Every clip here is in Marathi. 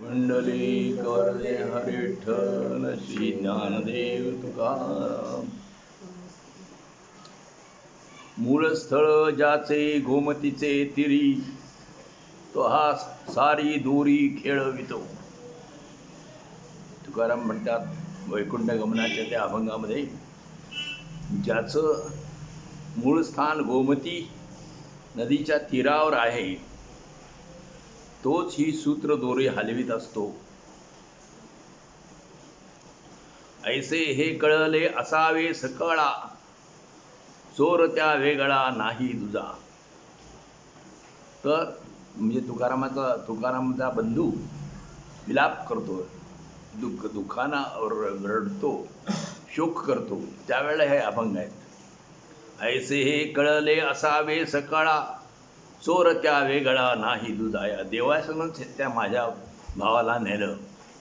कुंडली वरदे हरी विठ्ठल श्री ज्ञानदेव तुकाराम. मूळस्थळ ज्याचे गोमतीचे तिरी, तो हा सारी दोरी खेळवितो. तुकाराम म्हणतात वैकुंठ गमनाच्या त्या अभंगामध्ये, ज्याचं मूळ स्थान गोमती नदीच्या तीरावर आहे, तोच ही सूत्र दोरी हलवीत असतो. ऐसे हे कळले असावे सकळा, चोर त्या वेगळा नाही दुजा. तर म्हणजे तुकारामाचा बंधू विलाप करतो, दुःखाना रडतो, शोक करतो, त्यावेळेला हे अभंग आहेत. ऐसे हे कळले असावे सकळा, चोर त्या वेगळा नाही दुजा. या देवासनच त्या माझ्या भावाला नेलं,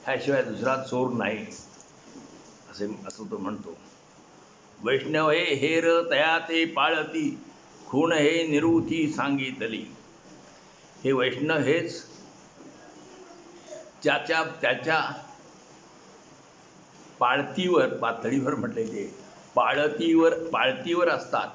ह्याशिवाय दुसरा चोर नाही, असं तो म्हणतो. वैष्णव हे हेर तया ते पाळती, खूण हे निरुती सांगितली. हे वैष्णव हेच त्याच्या पाळतीवर, पातळीवर म्हटले ते पाळतीवर असतात.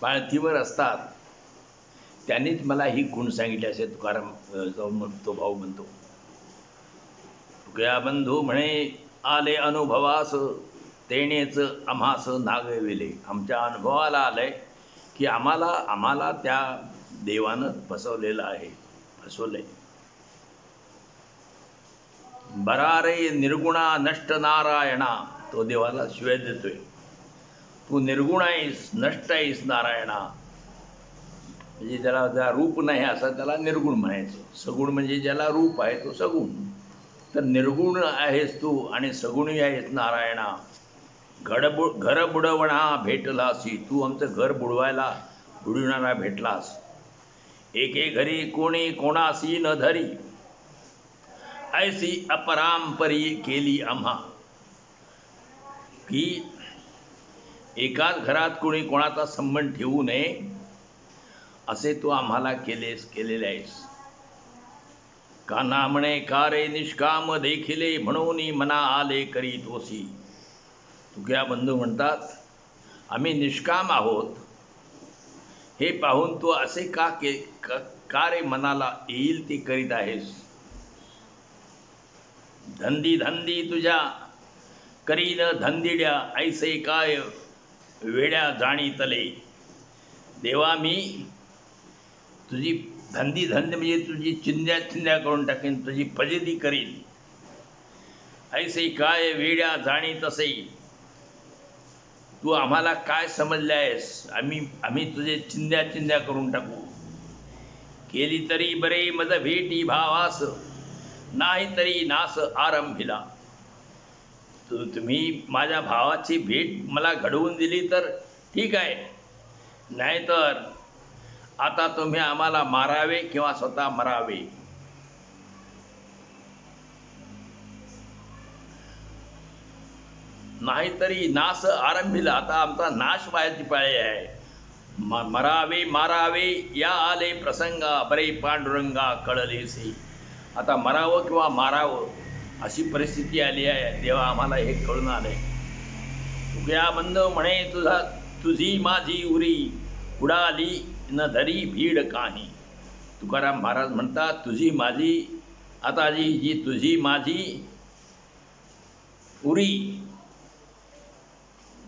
पाळतीवर असतात, त्यांनीच मला ही गुण सांगितली असे तुकाराम तो भाऊ म्हणतो. तुकया बंधू म्हणे आले अनुभवास, तेनेच आम्हास नागविले. आमच्या अनुभवाला आलंय की आम्हाला त्या देवानं फसवलेलं आहे, फसवलंय. बरा रे निर्गुणा नष्ट नारायणा, तो देवाला शिवाय देतोय. तू निर्गुण आहेस, नष्ट आहेस नारायणा. म्हणजे ज्याला रूप नाही असं त्याला निर्गुण म्हणायचं. सगुण म्हणजे ज्याला रूप आहे तो सगुण. तर निर्गुण आहेस तू आणि सगुणी आहेस नारायणा. घर बुडवणा भेटलासी, तू आमचं घर बुडविणारा भेटलास. एके घरी कोणी कोणासी न धरी, ऐसी अपरांपरी केली आम्हा. की एकाच घरात कोणी कोणाचा संबंध ठेवू नये असे तू आम्हाला केलेले आहेस. कान्हा म्हणे का रे निष्काम देखिले, म्हणून मना आले करी तोसी. तुकया बंधू म्हणतात आम्ही निष्काम आहोत हे पाहून तू असे का रे मनाला येईल ते करीत आहेस. धंदी धंदी तुझ्या करीन धंदिड्या, ऐसे काय वेड्या जाणीतले. देवा मी तुझी धंदी म्हणजे तुझी चिंध्या करून टाकेन, तुझी फजिती करीन. ऐसे काय वेड्या जाणी तसे, तू आम्हाला काय समजले आहेस. आम्ही तुझे चिंध्या करून टाकू. केली तरी बरे मज भेटी भावास, नाही तरी नास आरंभिला. तुम्ही माझ्या भावाची भेट मला घडवून दिली तर ठीक आहे, नाहीतर आता तुम्ही आम्हाला मारावे किंवा स्वतः मरावे. नाहीतरी नास आरंभिला, आता आमचा नाश व्हायची पाळी आहे. मारावे या आले प्रसंगा, बरे पांडुरंगा कळलेसी. आता मरावं किंवा मारावं अशी परिस्थिती आली आहे. तेव्हा आम्हाला हे कळून आलंय. तुकया बंद म्हणे तुझी माझी उरी, उडाली न धरी भीड काही. तुकाराम महाराज म्हणतात तुझी माझी आता जी तुझी माझी उरी,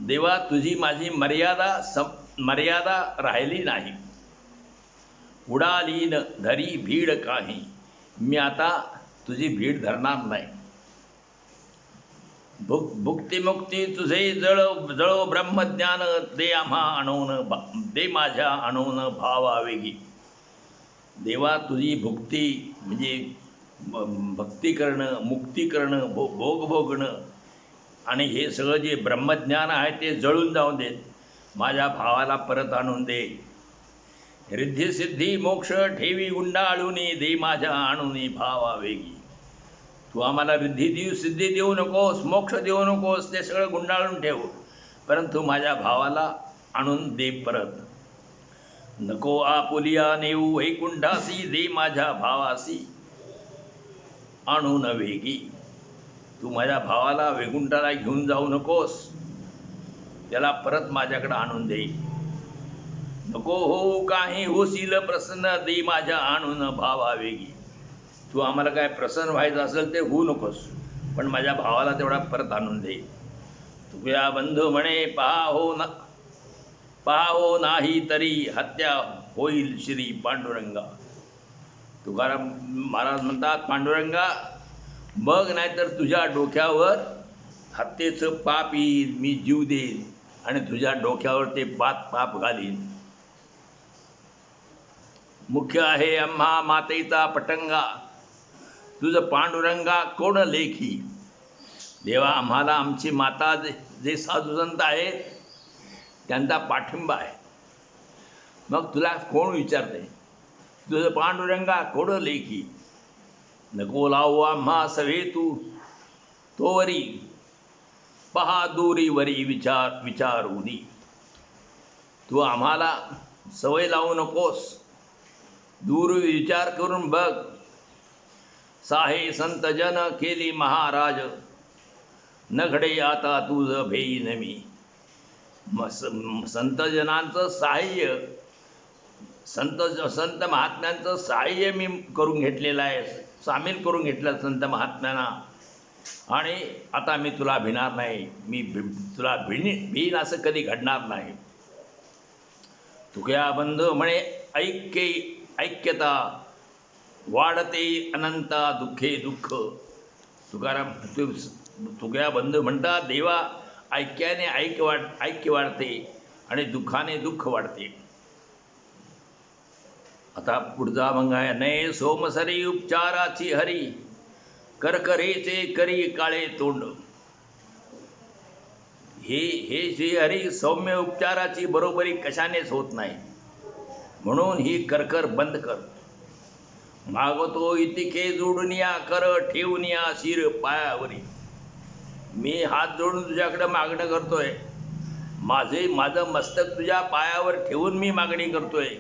देवा तुझी माझी मर्यादा राहिली नाही. उडाली न धरी भीड काही, मी आता तुझी भीड धरणार नाही. भुक्तिमुक्ती तुझे जळो ब्रह्मज्ञान, दे आम्हा आणून दे माझ्या आणून भावावेगी. देवा तुझी भुक्ती म्हणजे भक्ती करणं, मुक्ती करणं, भोग भोगणं आणि हे सगळं जे ब्रह्मज्ञान आहे ते जळून जाऊन देत, माझ्या भावाला परत आणून दे. रिद्धी सिद्धी मोक्ष ठेवी गुंडाळून, दे माझ्या आणून भावावेगी. तू आम्हाला रिद्धी देऊ सिद्धी देऊ नकोस, मोक्ष देऊ नकोस, ते सगळं गुंडाळून ठेव, परंतु माझ्या भावाला आणून दे परत. नको आपुलिया नेऊ वैकुंठासी, दे माझ्या भावासी आणून वेगी. तू माझ्या भावाला वैकुंठाला घेऊन जाऊ नकोस, त्याला परत माझ्याकडे आणून दे. नको हो काही होशील प्रसन्न, दे माझ्या आणून भावावेगी. तू आम्हाला काय प्रसन्न व्हायचं असेल ते होऊ नकोस, पण माझ्या भावाला तेवढा परत आणून दे. तुझ्या बंधू म्हणे पहा हो नाही तरी हत्या होईल श्री पांडुरंगा. तुकाराम महाराज म्हणतात, पांडुरंगा बघ, नाहीतर तुझ्या डोक्यावर हत्येचं पाप येईल, मी जीव देईन आणि तुझ्या डोक्यावर ते पाप घालीन. मुख्य आहे आम्हा मातेचा पटंगा, तुझं पांडुरंगा कोण लेखी. देवा आम्हाला आमची माता जे साधुसंत आहेत त्यांचा पाठिंबा आहे, मग तुला कोण विचारते. तुझं पांडुरंगा कोण लेखी. नको लावू आम्हा सवे तू तोवरी, पहा दूरीवरी विचारूनी. तू आम्हाला सवय लावू नकोस, दूर विचार करून बघ. साहे संत जन केली महाराज, नघडे आता तुझ भेई नमी. संत जनांचं सहाय्य, संत महात्म्यांचं सहाय्य मी करून घेतलेलं आहे, सामील करून घेतलं संत महात्म्यांना, आणि आता मी तुला भिणार नाही. मी तुला भीन असं कधी घडणार नाही. तुझ्या बंधू म्हणे ऐक्यता वाढते अनंता दुःखे दुःख. तुकाराम तुझ्या बंधू म्हणतात, देवा ऐक्याने ऐक्य वाढते आणि दुःखाने दुःख वाढते. आता पुढचा मग आहे, नये सोमसरी उपचाराची हरी, करकरेचे करी काळे तोंड. हे श्री हरी सौम्य उपचाराची बरोबरी कशानेच होत नाही, म्हणून ही करकर बंद कर. मागतो इतिके जोडून या, कर ठेवून या शिर पायावरी. मी हात जोडून तुझ्याकडे मागणं करतोय, माझं मस्तक तुझ्या पायावर ठेवून मी मागणी करतोय.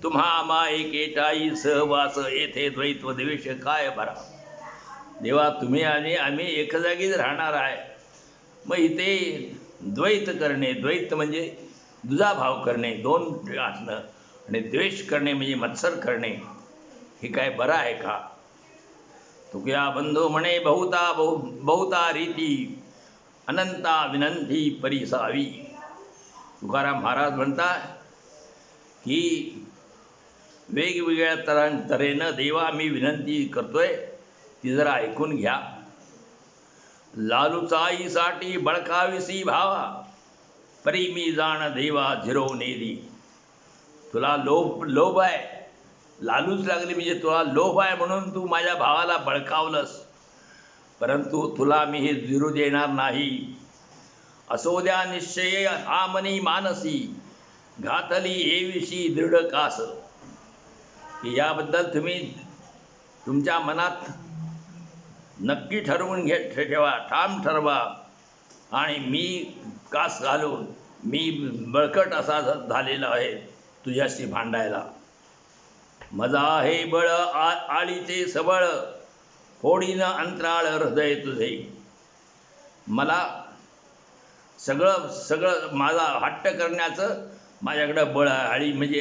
तुम्हा मा एकेटाई सहवास, येथे द्वैत्व द्वेष काय भरा. देवा तुम्ही आणि आम्ही एक जागीच राहणार आहे, मग इथे द्वैत करणे, द्वैत म्हणजे दुजाभाव करणे, दोन असणं, आणि द्वेष करणे म्हणजे मत्सर करणे, हे काय बरं आहे का. तुझ्या बंधू म्हणे बहुता रीती, अनंता विनंती परिसावी. तुकाराम महाराज म्हणतात की वेगवेगळ्या तऱ्हेनं देवा मी विनंती करतोय, ती जरा ऐकून घ्या. लालूचाईसाठी बळकाविसी भावा, परी मी जाण देवा झिरो नेली. तुला लोभ आहे, लालूच लागली म्हणजे तुला लोभ आहे म्हणून तू माझ्या भावाला बळकावलंस, परंतु तुला मी हे जिरू देणार नाही. असो द्या निश्चय आमनी मानसी, घातली एविषयी दृढ कास. की याबद्दल तुम्ही तुमच्या मनात नक्की ठरवून ठेवा, ठाम ठरवा, आणि मी कास घालून मी बळकट असा झालेला आहे तुझ्याशी भांडायला. मजा आहे बळ आळीचे सबळ, फोडीनं अंतराळ हृदय तुझे. मला सगळं माझा हट्ट करण्याचं माझ्याकडं बळ आहे. आळी म्हणजे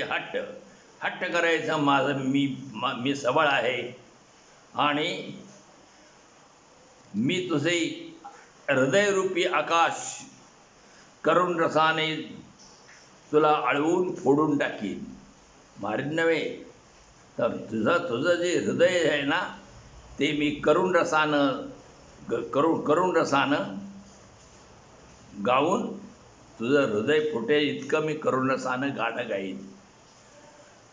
हट्ट करायचं माझं, मी सबळ आहे. आणि मी तुझे हृदयरूपी आकाश करुण रसाने तुला अळवून फोडून टाकीन. मारीन नव्हे, तर तुझं जे हृदय आहे ना, ते मी करुण रसानं करुण रसानं गाऊन तुझं हृदय फुटेल इतकं मी करुण रसानं गाणं गाईन.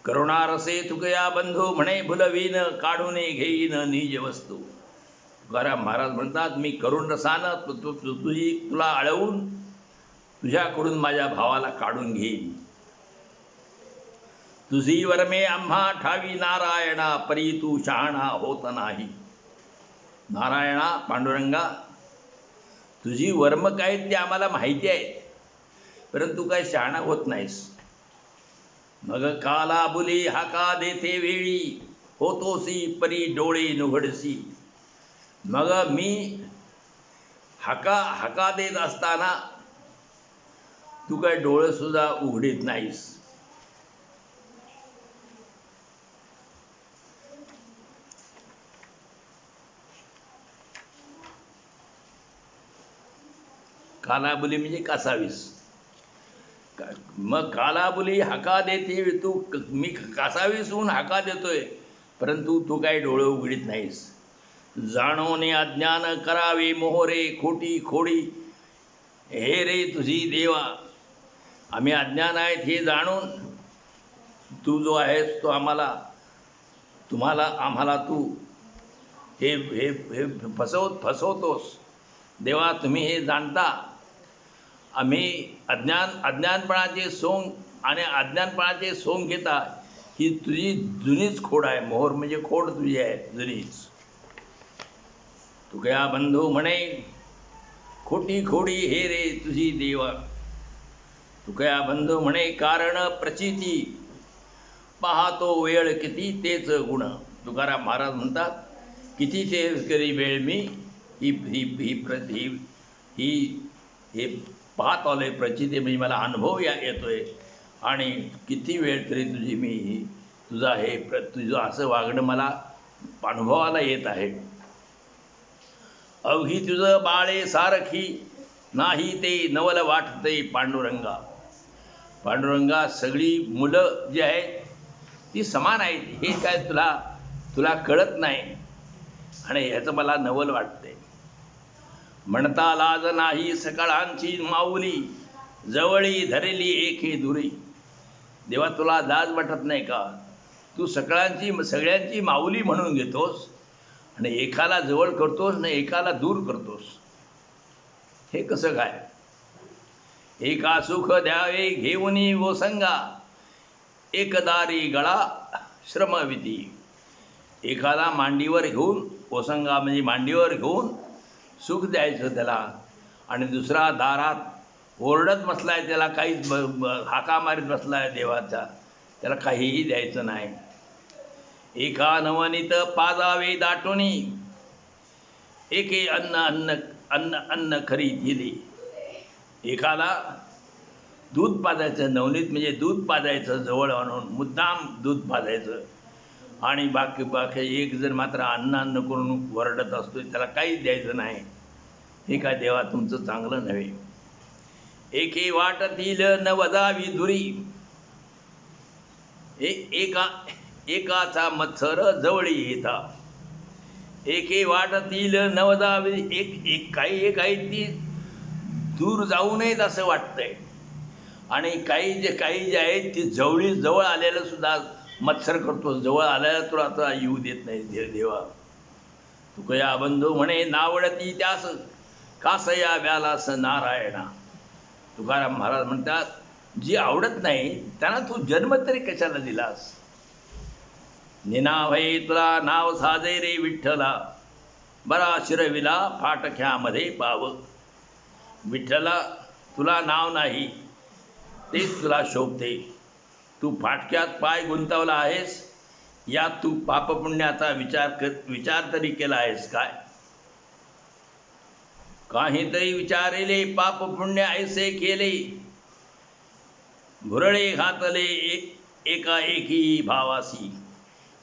करुणारसे तुकया बंधू म्हणे भुलवीन काढून घेईन निज वस्तू. तुकाराम महाराज म्हणतात, मी करुण रसानं तुला अळवून तुझ्याकडून माझ्या भावाला काढून घेईन. तुझी वर्मे आम्हा ठावी नारायणा, परी तू शहाणा होत नाही. नारायणा, पांडुरंगा, तुझी वर्म काय ते आम्हाला माहिती आहे, परंतु काय शहाणा होत नाहीस. मग काला बुली हाका देते वेळी, होतोसी परी डोळे नुघडसी. मग मी हाका देत असताना तू काय डोळे सुद्धा उघडीत नाहीस. कालाबुली म्हणजे कासावीस. मग कालाबुली हाका देते, तू मी कासावीस होऊन हाका देतोय, परंतु तू काय डोळे उघडीत नाहीस. जाणोने अज्ञान करावे मोहरे खोटी खोडी, हे रे तुझी देवा, आम्ही अज्ञान आहेत हे जाणून तू जो आहेस तो आम्हाला तू हे हे हे फसवतोस. देवा, तुम्ही हे जाणता. आम्ही अज्ञानपणाचे सोंग घेता. ही तुझी जुनीच खोड आहे. मोहर म्हणजे खोड तुझी आहे जुनीच. तुकया बंधू म्हणे खोटी खोडी, हे रे तुझी देवा. तुकया बंधू म्हणे कारण प्रचिती, पाहतो वेळ किती तेच गुण. तुकाराम महाराज म्हणतात, किती ते करी वेळ मी हे पाहत आलोय. प्रचिती म्हणजे मला अनुभव येतोय, आणि किती वेळ तरी तुझं असं वागणं मला अनुभवाला येत आहे. अवघी तुझं बाळे सारखी, नाही ते नवल वाटते पांडुरंगा. पांडुरंगा, सगळी मुलं जी आहेत ती समान आहेत, हे काय तुला कळत नाही, आणि ह्याचं मला नवल वाटते. म्हणता लाज नाही सकाळांची माऊली, जवळी धरली एके दुरी. देवा, तुला लाज वाटत नाही का? तू सगळ्यांची माऊली म्हणून घेतोस, आणि एकाला जवळ करतोस आणि एकाला दूर करतोस. हे कसं काय? एका सुख द्यावे घेऊनी गोसंगा, एकदारी गळा श्रमविधी. एकाला मांडीवर घेऊन, ओसंगा म्हणजे मांडीवर घेऊन सुख द्यायचं त्याला, आणि दुसरा दारात ओरडत बसलाय, त्याला काहीच हाका मारीत बसलाय देवाचा, त्याला काहीही द्यायचं नाही. एका नवनीत पाजावे दाटुनी, एके अन्न खरी दिली. एकाला दूध पाजायचं, नवनीत म्हणजे दूध पाजायचं, जवळ आणून मुद्दाम दूध पाजायचं, आणि बाकी एक जर मात्र अन्न करून वरडत असतो, त्याला काहीच द्यायचं नाही. हे काय देवा, तुमचं चांगलं नव्हे. एके वाटतील न वदावी दुरी, एकाचा मत्सर जवळी येता. एके वाटतील न वदावी, काही ती दूर जाऊ नयेत असं वाटतंय, आणि काही जे आहेत ती जवळ आलेलं सुद्धा मत्सर करतो. जवळ आल्याला तुला आता येऊ देत नाही देवा. तुकया बंधू म्हणे नावडती त्यास, कासया व्यालास नारायणा. तुकाराम महाराज म्हणतात, जी आवडत नाही त्यांना तू जन्म तरी कशाला दिलास? निनावय तुला नाव साजे रे विठ्ठला, बरा शिरविला फाटक्यामध्ये पाव. विठ्ठला, तुला नाव नाही तेच तुला शोभते. तू फाटक्यात पाय गुंतवला आहेस, यात तू पापपुण्याचा विचार तरी केला आहेस काय? काहीतरी विचारेले पाप पुण्य ऐसे केले, भुरळे घातले एकाएकी भावासी.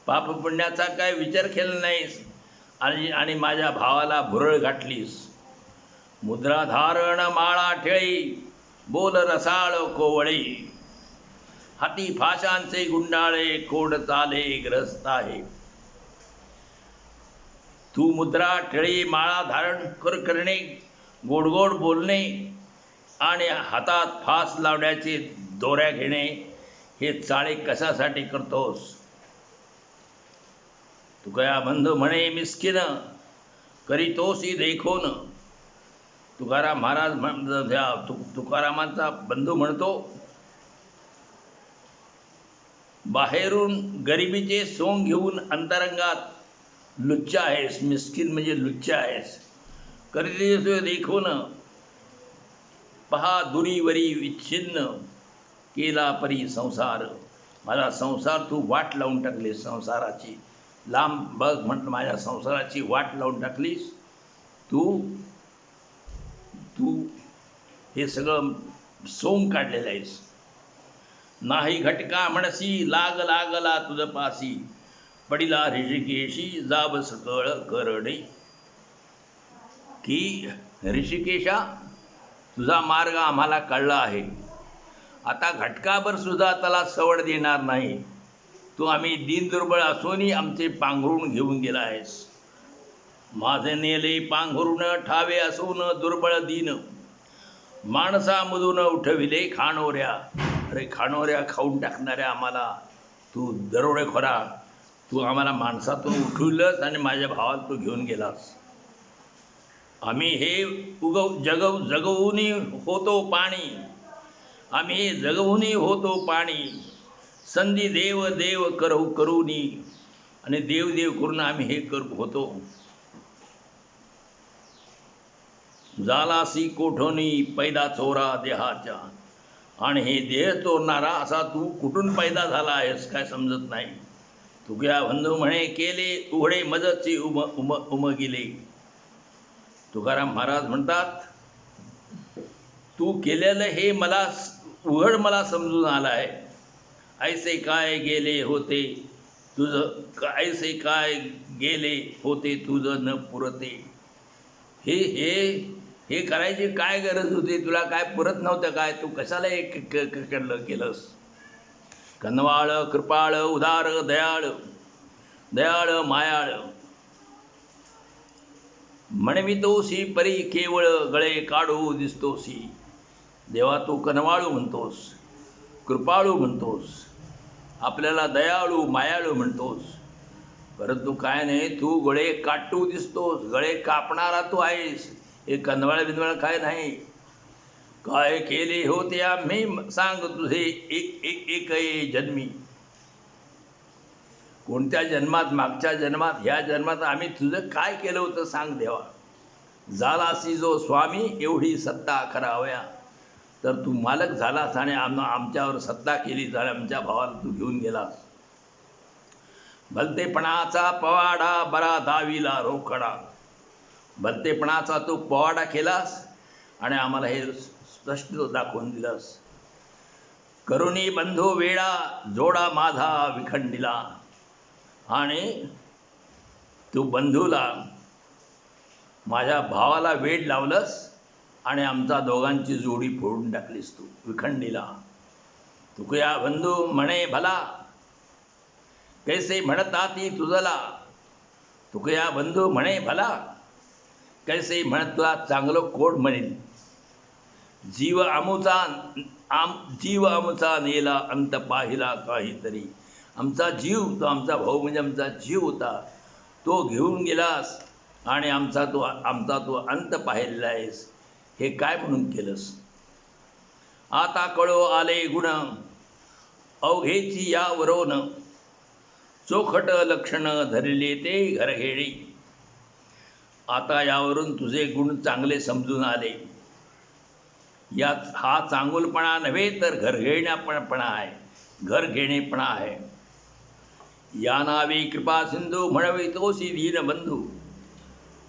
पापपुण्याचा काय विचार केला नाहीस आणि माझ्या भावाला भुरळ घातलीस. मुद्रा धारण माळा ठेळी, बोल रसाळ कोवळी, हाती फाशांचे गुंडाळे, कोड चाले ग्रस्त आहे. तू मुद्रा ठेळी माळा धारण करणे, गोड गोड बोलणे आणि हातात फास लावण्याचे दोऱ्या घेणे हे चाळे कशासाठी करतोस? तुकया बंधू म्हणे मिस्किन, करीतोसी देखोन. तुकाराम महाराज तुकारामांचा बंधू म्हणतो, बाहेरून गरिबीचे सोंग घेऊन अंतरंगात लुच्चा आहेस. मिस्किन म्हणजे लुच्चा आहेस. करीतोसी देखोन, पहा दुरीवरी विच्छिन्न केला परी संसार. माझा संसार तू वाट लावून टाकलीस. संसाराची लांब बघ म्हटलं, माझ्या संसाराची वाट लावून टाकलीस तू. तू हे सगळं सोंग काढलेलं आहेस. नाही घटका म्हणसी, लाग लागला तुझ पासी, पडिला ऋषिकेशी जाब सकळ करडे. की ऋषिकेशा, तुझा मार्ग आम्हाला कळला आहे. आता घटकाभर सुद्धा त्याला सवड देणार नाही. तू आम्ही दीन दुर्बळ असूनही आमचे पांघरून घेऊन गेला आहेस. माझे नेले पांघरून ठावे असून दुर्बळ दीन, माणसामधून उठविले खाणोऱ्या. अरे खाणोऱ्या खाऊन टाकणाऱ्या आम्हाला तू दरोडेखोरा, तू आम्हाला माणसातून उठवलंस आणि माझ्या भावाला तू घेऊन गेलास. आम्ही हे जगवूनही होतो पाणी, आम्ही हे जगवूनही होतो पाणी. संधी देव देव करूनी, आणि देव देव करून आम्ही हे होतो. झालासी कोठोनी पैदा चोरा देहाच्या, आणि हे देह चोरणारा असा तू कुठून पैदा झाला आहेस काय समजत नाही. तुझ्या बंधू म्हणे केले उघडे मजची उमगिले. तुकाराम महाराज म्हणतात, तू केलेलं हे मला उघड मला समजून आलं आहे. ऐसे काय गेले होते तुझं, ऐसे काय गेले होते तुझं न पुरते. हे हे हे करायची काय गरज होती? तुला काय पुरत नव्हतं काय? तू कशाला हे केलंस? कनवाळ कृपाळ उदार दयाळ, दयाळ मायाळ, म्हणवितोसी परी केवळ गळे काढू दिसतोसी. देवा तू कनवाळू म्हणतोस, कृपाळू म्हणतोस, आपल्याला दयाळू मायाळू म्हणतोस, परंतु काय नाही, तू गळे काटू दिसतोस. गळे कापणारा तू आहेस. हे कनवाळ बिनवाळ काय नाही. काय केले होते आम्ही सांग तुझे एक जन्मी. कोणत्या जन्मात, मागच्या जन्मात, ह्या जन्मात आम्ही तुझं काय केलं होतं सांग देवा. झालासी जो स्वामी एवढी सत्ता कराव्या, तर तू मालक झालास आणि आमच्यावर सत्ता केली, आणि आमच्या भावाला तू घेऊन गेलास. भलतेपणाचा पवाडा बरा दावीला रोकडा. भलतेपणाचा तू पवाडा केलास आणि आम्हाला हे स्पष्ट दाखवून दिलास. करुणी बंधू वेळा जोडा माझा विखंडिला. आणि तू बंधूला, माझ्या भावाला वेड लावलंस आणि आमचा दोघांची जोडी फोडून टाकलीस तू, विखंडिला. तुकया बंधू म्हणे भला, कैसे म्हणता ती तुझला. तुकया बंधू म्हणे भला, कैसे म्हणत तुला चांगलं कोड म्हणेल. जीव आमुचा नेला अंत पाहिला काहीतरी. आमचा जीव, तो आमचा भाऊ म्हणजे आमचा जीव होता, तो घेऊन गेलास आणि आमचा तो अंत पाहिलेला आहेस. हे काय म्हणून केलंस? आता कळो आले गुण अवघेची यावरोन, चोखट लक्षण धरले ते घरघेडी. आता यावरून तुझे गुण चांगले समजून आले. यात हा चांगुलपणा नव्हे तर घरघेण्यापणा आहे, घर घेणेपणा आहे. या नावे कृपा सिंधू म्हणवितोसी दीनबंधू.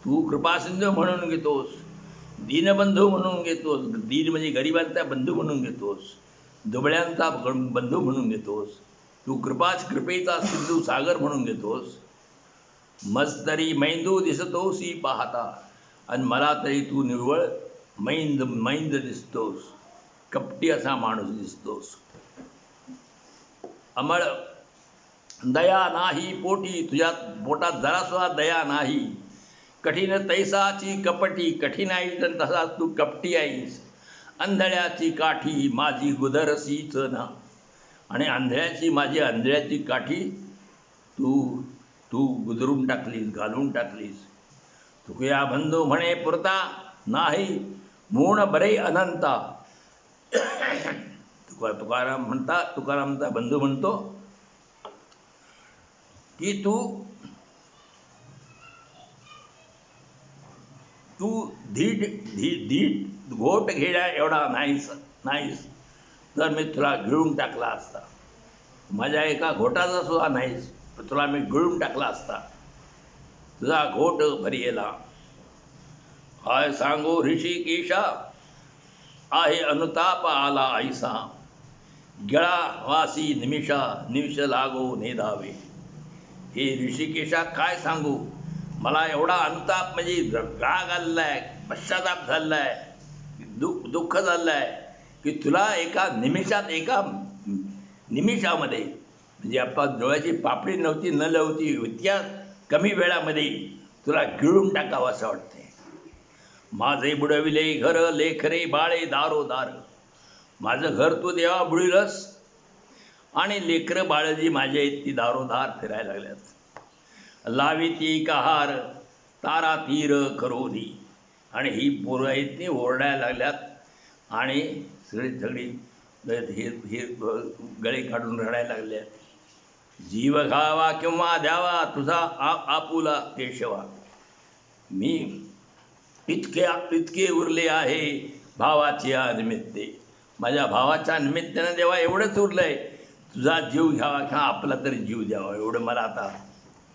तू कृपा सिंधू म्हणून घेतोस, दीनबंधू म्हणून घेतोस. दीन म्हणजे गरिबांचा बंधू म्हणून घेतोस, दुबळ्यांचा बंधू म्हणून घेतोस. तू कृपेचा सिंधू सागर म्हणून घेतोस. मस्तरी मैंदू दिसतोसी पाहता, आणि मला तरी तू निव्वळ मैंद दिसतोस. कपटी असा माणूस दिसतोस. अमळ दया नाही पोटी, तुझ्या पोटात जरासुद्धा दया नाही. कठीण तैसाची कपटी, कठीण आईस आणि तसाच तू कपटी आईस. अंधळ्याची काठी माझी गुदरसीच ना, आणि माझी आंधळ्याची काठी तू गुदरून टाकलीस, घालून टाकलीस. तुकया बंधू म्हणे पुरता नाही मूण बरे अनंता. तुकारामचा बंधू म्हणतो की तू धीट घोट घेण्या एवढा नाहीस तर मी तुला गिळून टाकला असता. माझ्या एका घोटाचा सुद्धा नाहीस, तुला मी गिळून टाकला असता. तुझा घोट भरियेला. हाय सांगो ऋषिकेशा, आहे अनुताप आला ऐसा. गिळा वासी निमिष लागो नेदावे. हे ऋषिकेशा काय सांगू, मला एवढा अनुताप म्हणजे राग आलेलाय, पश्चाताप झालाय, दुःख झालंय की तुला एका निमिषामध्ये म्हणजे आपण डोळ्याची पापडी नव्हती न लवती इतक्या कमी वेळामध्ये तुला गिळून टाकावं असं वाटतंय. माझे बुडविले घर लेखरे बाळे दारोदार. माझं घर तू देवा बुडिलस, आणि लेकरं बाळ जी माझ्या आहेत ती दारोदार फिरायला लागल्यात. लावी ती कहार तारा तीर करोधी. आणि ही पोरं आहेत ती ओरडायला लागल्यात आणि सगळी हे गळे काढून रडायला लागले. जीव घावा किंवा द्यावा तुझा आपुला केशवा. मी इतके उरले आहे भावाच्या निमित्ते. माझ्या भावाच्या निमित्तानं देवा एवढंच उरलंय, तुझा जीव घ्यावा किंवा आपला तरी जीव द्यावा, एवढं मला आता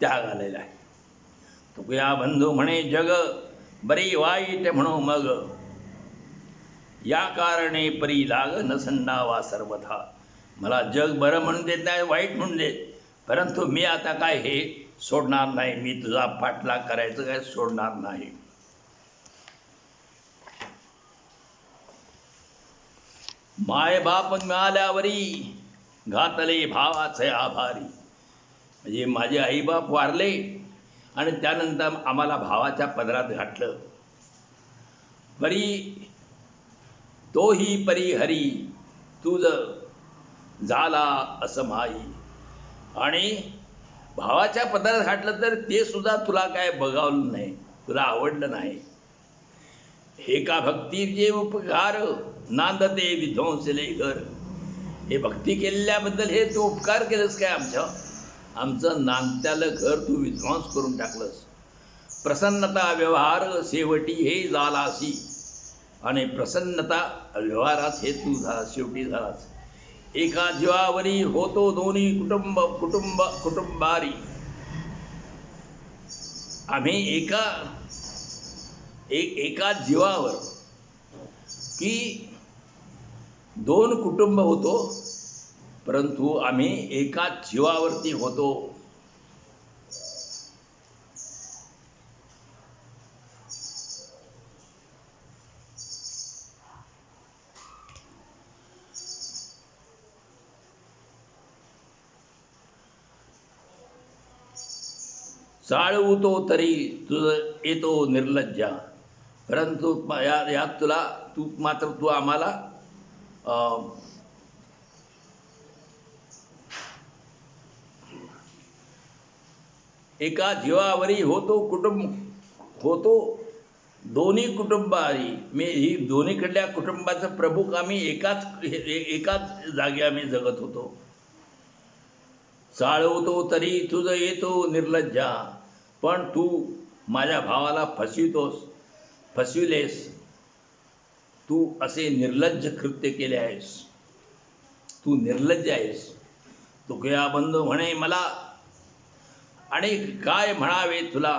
त्याग आलेला आहे. तुकया बंधू म्हणे जग बरी वाईट म्हणो मग. या कारणे परी लाग नसंडावा सर्वथा. मला जग बरं म्हणून देत नाही, वाईट म्हणून देत, परंतु मी आता काय हे सोडणार नाही. मी तुझा पाठलाग करायचं काय सोडणार नाही. माय बाप मिळाल्यावरी घातले भावाचे आभारी. म्हणजे माझे आईबाप वारले आणि त्यानंतर आम्हाला भावाच्या पदरात घातलं. परी तोही परी हरी तुझ झाला असं माई. आणि भावाच्या पदरात घातलं तर ते सुद्धा तुला काय बघावलं नाही, तुला आवडलं नाही. हे का भक्तीचे उपकार नांदते विध्वंसले घर. हे भक्ती केलेल्याबद्दल हे तू उपकार केलंस काय आमचं नांदत्यालं घर तू विध्वंस करून टाकलंस. प्रसन्नता व्यवहार शेवटी हे झालासी. आणि प्रसन्नता व्यवहारात हे तू शेवटी झालास. एका जीवावरी होतो दोन्ही कुटुंबारी. आम्ही एका जीवावर की दोन कुटुंब होतो, परंतु आम्ही एकाच जीवावरती होतो. चाळवतो तरी तुझ येतो निर्लज्जा. परंतु यात तू आम्हाला एका जीवावरी होतो दोन्ही कुटुंबारी. मी ही दोन्हीकडल्या कुटुंबाचं प्रमुख आम्ही एकाच जागी आम्ही जगत होतो. चाळवतो तरी तुझं येतो निर्लज्जा. पण तू माझ्या भावाला फसविलेस. तू असे निर्लज्ज कृत्य केले आहेस. तू निर्लज्ज आहेस. तुकया बंधू म्हणे मला आणि काय म्हणावे तुला.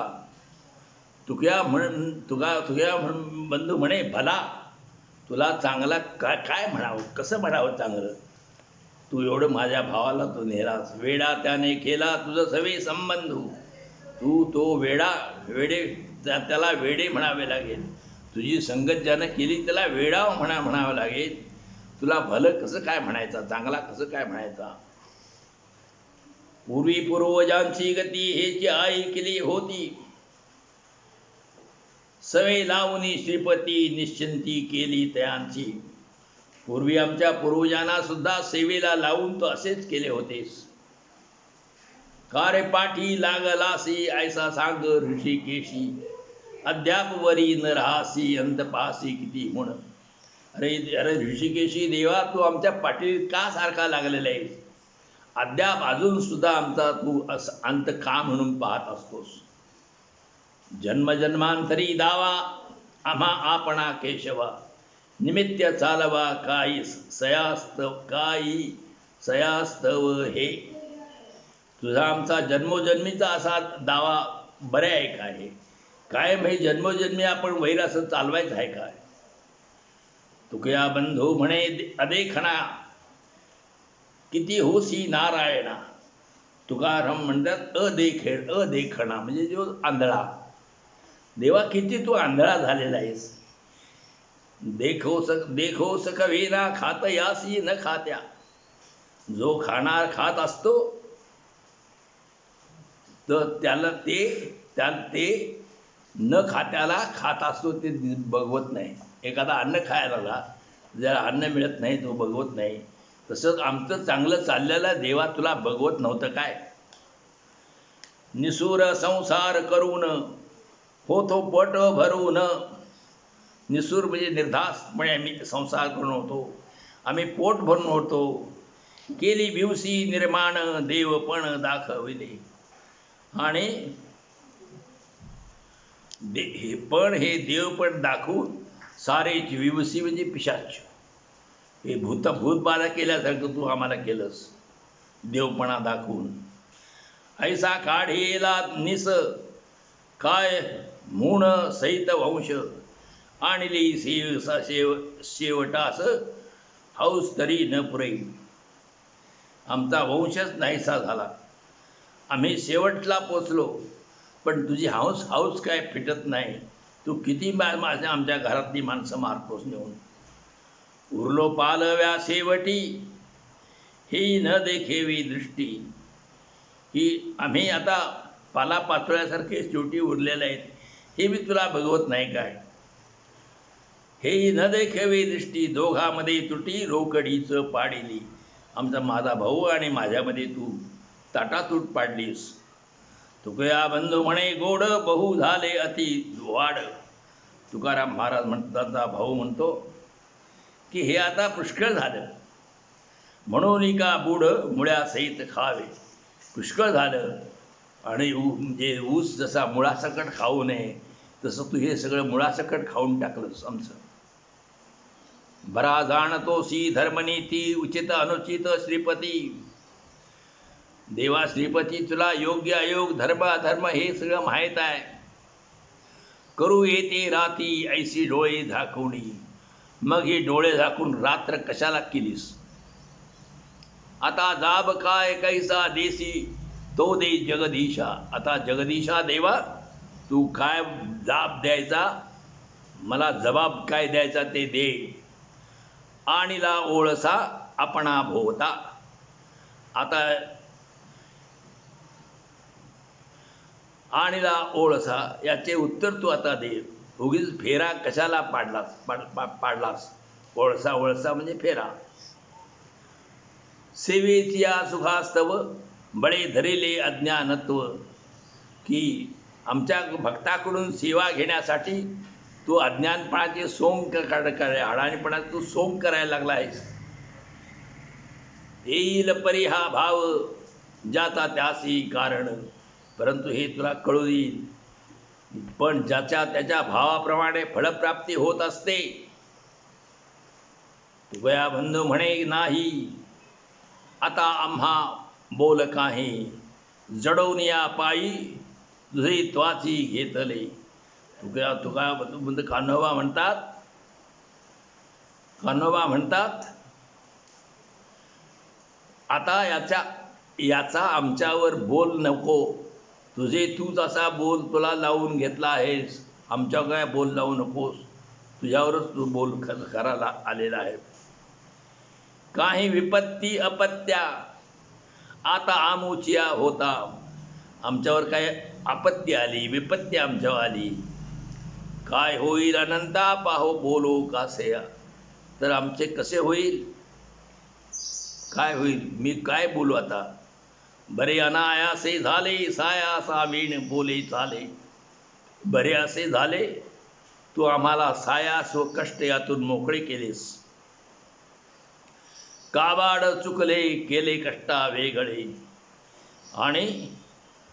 तुकया बंधू म्हणे भला तुला चांगला काय म्हणावं, कसं म्हणावं चांगलं. तू एवढं माझ्या भावाला तू नेलास, वेडा त्याने केला तुझं सवे संबंधू. तू तो वेडे त्याला वेडे म्हणावे लागेल. तुझी संगत ज्यानं केली त्याला वेडा म्हणावं लागेल. तुला भलं कसं काय म्हणायचा, चांगला कसं काय म्हणायचा. पूर्वी पूर्वजांची गती हेची आई केली होती, सवे लावणी श्रीपती निश्चिंती केली तयांची. पूर्वी आमच्या पूर्वजांना सुद्धा सेवेला लावून तो असेच केले होतेस. कारे पाठी लागलासी ऐसा सांग ऋषिकेशी, अद्याप वरी न राहासी अंत पासी किती म्हणून. अरे अरे ऋषिकेशी देवा, तू आमच्या पाठीत का सारखा लागलेला आहेस? अद्याप अजून सुद्धा आमचा तू अंत का म्हणून पाहत असतोस? जन्मजन्मांतरी दावा आम्हा आपणा केशवा, निमित्त चालवा काही सयास्तव हे. तुझा आमचा जन्मोजन्मीचा असा दावा बरे आहे काय? कायम हे जन्मोजन्मी आपण वैर असं चालवायचं आहे काय? तुकया बंधू म्हणे अदेखणा, किती होसी नारायणा. तुकाराम म्हणतात अदेखणा म्हणजे जो आंधळा. देवा किती तू आंधळा झालेला आहेस. देखो सकवेना खात यासी न खात्या. जो खाणार खात असतो तर त्याला ते न खात्याला खात असतो ते बघवत नाही. एखादा अन्न खायला लागला, ज्याला अन्न मिळत नाही तो बघवत नाही. तसंच आमचं चांगलं चाललेलं देवा तुला बघवत नव्हतं काय? निसूर संसार करून होतो पट भरून. निसूर म्हणजे निर्धास्तपणे आम्ही संसार करून होतो, आम्ही पोट भरून होतो. केली विवसी निर्माण देव पण दाखविले. आणि हे देव पण दाखवून सारेची विवसी म्हणजे पिशाच. हे भूतबाधा केल्यासारखं तू आम्हाला केलंस देवपणा दाखवून. ऐसा काढेला निस काय मूण सहित वंश, आणली शेवटास हौस तरी न पुरे. आमचा वंशच नाहीसा झाला, आम्ही शेवटला पोचलो, पण तुझी हौस काय फिटत नाही. तू किती आमच्या घरातली माणसं मारतोस नेऊन. उरलो पालव्या शेवटी ही न देखेवी दृष्टी. ही आम्ही आता पालापाचोळ्यासारखे शेवटी उरलेले आहेत, हे मी तुला बघवत नाही काय? हे न देखेवी दृष्टी दोघांमध्ये तुटी रोकडीचं पाडिली. माझा भाऊ आणि माझ्यामध्ये तू ताटातूट पाडलीस. तुकया बंधू म्हणे गोड बहु झाले अति वाढ. तुकाराम महाराज म्हणतात, भाऊ म्हणतो की हे आता पुष्कळ झालं, म्हणून का बूढ मुळ्यासहित खावे. पुष्कळ झालं आणि म्हणजे ऊस जसा मुळासकट खाऊ नये तसं तू हे सगळं मुळासकट खाऊन टाकलंस आमचं. बरा जाणतोसी धर्मनीती उचित अनुचित श्रीपती. देवा श्रीपती, तुला योग्य अयोग धर्म अधर्म हे सगळं माहीत आहे. करू येते राती ऐशी डोळे झाकुणी. मग हे डोळे झाकून रात्र कशाला केलीस? आता जाब काय कैसा देसी तो दे जगदीशा. आता जगदीशा देवा, तू काय जाब द्यायचा, मला जबाब काय द्यायचा ते दे. आणीला ओळसा आपणा भोवता. आता आणीला ओळसा याचे उत्तर तू आता दे. उगीच फेरा कशाला पाडलास? ओळसा म्हणजे फेरा. सेवेच्या सुखास्तव बळे धरेले अज्ञानत्व. की आमच्या भक्ताकडून सेवा घेण्यासाठी तू अज्ञानपणाचे सोंग अडाणीपणाचे तू सोंग करायला लागला आहेस. येईल परी हा भाव ज्याचा त्यासी कारण. परंतु हे तुला कळू येईल, पण त्याच्या भावाप्रमाणे फळप्राप्ती होत असते. तुकया बंधू म्हणे नाही आता आम्हा बोल काही, जडवून पायी तुझे त्वाची घेतले. तुका कान्होबा म्हणतात आता याचा आमच्यावर बोल नको. तूच असा बोल तुला लावून घेतला आहेस, आमच्यावर काय बोल लावू नकोस. तुझ्यावरच तू बोल करायला आलेला आहे. काही विपत्ती अपत्या आता आमुचिया होता. आमच्यावर काय आपत्ती आली, विपत्ती आमच्यावर आली. काय होईल अनंता पाहो बोलो कासेया. तर आमचे कसे होईल, काय होईल, मी काय बोलू आता. बरे अनायासे झाले सायासा वीण बोले चाले. बरे असे झाले, तू आम्हाला सायास व कष्ट यातून मोकळे केलेस. काबाड चुकले केले कष्टा वेगळे. आणि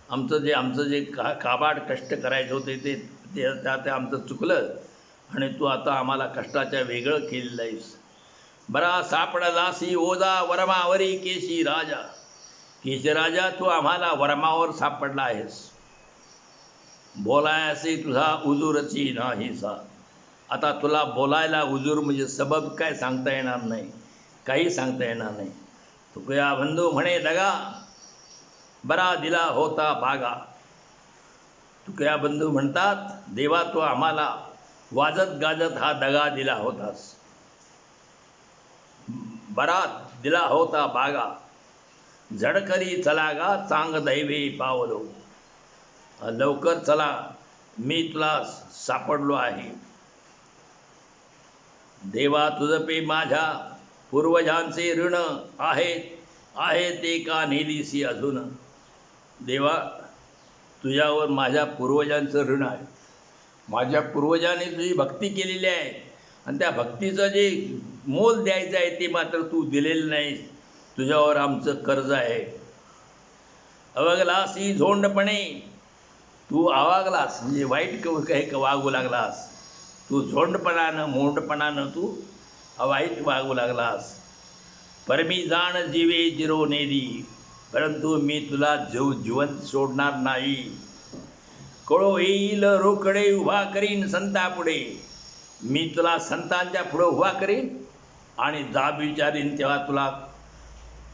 आमचं जे काबाड कष्ट करायचे होते ते आमचं चुकलं आणि तू आता आम्हाला कष्टाच्या वेगळं केलेलं आहेस. बरा सापडलासी ओजा वरमावरी केशी राजा. केशराजा तू आम्हाला वरमावर सापडला आहेस. बोलायसे तुझा उजूरची नाहीसा. आता तुला बोलायला उजूर म्हणजे सबब काय सांगता येणार नाही, काही सांगता येणार नाही. तुकया बंधू म्हणे दगा, बरा दिला होता बागा. तुकया बंधू म्हणतात, देवा तू आम्हाला वाजत गाजत हा दगा दिला होतास. बरा दिला होता बागा, झडकरी चला गा चांग दैवे पावलो. लवकर चला, मी तुला सापडलो आहे. देवा तुझपे माझ्या पूर्वजांचे ऋण आहे ते का नेलीसी अजून. देवा तुझ्यावर माझ्या पूर्वजांचं ऋण आहे. माझ्या पूर्वजांनी तुझी भक्ती केलेली आहे आणि त्या भक्तीचं जे मोल द्यायचं आहे ते मात्र तू दिलेलं नाही. तुझ्यावर आमचं कर्ज आहे. अवगलासी झोंडपणे, तू आवागलास म्हणजे वाईट काही वागू लागलास. तू झोंडपणानं मोंडपणानं तू वाईट वागू लागलास. परमी जाण जीवे जिरो नेदी, परंतु मी तुला जिवंत सोडणार नाही. कळो येईल रोकडे उभा करीन संतापुढे. मी तुला संतांच्या पुढं उभा करीन आणि जाब विचारीन तेव्हा तुला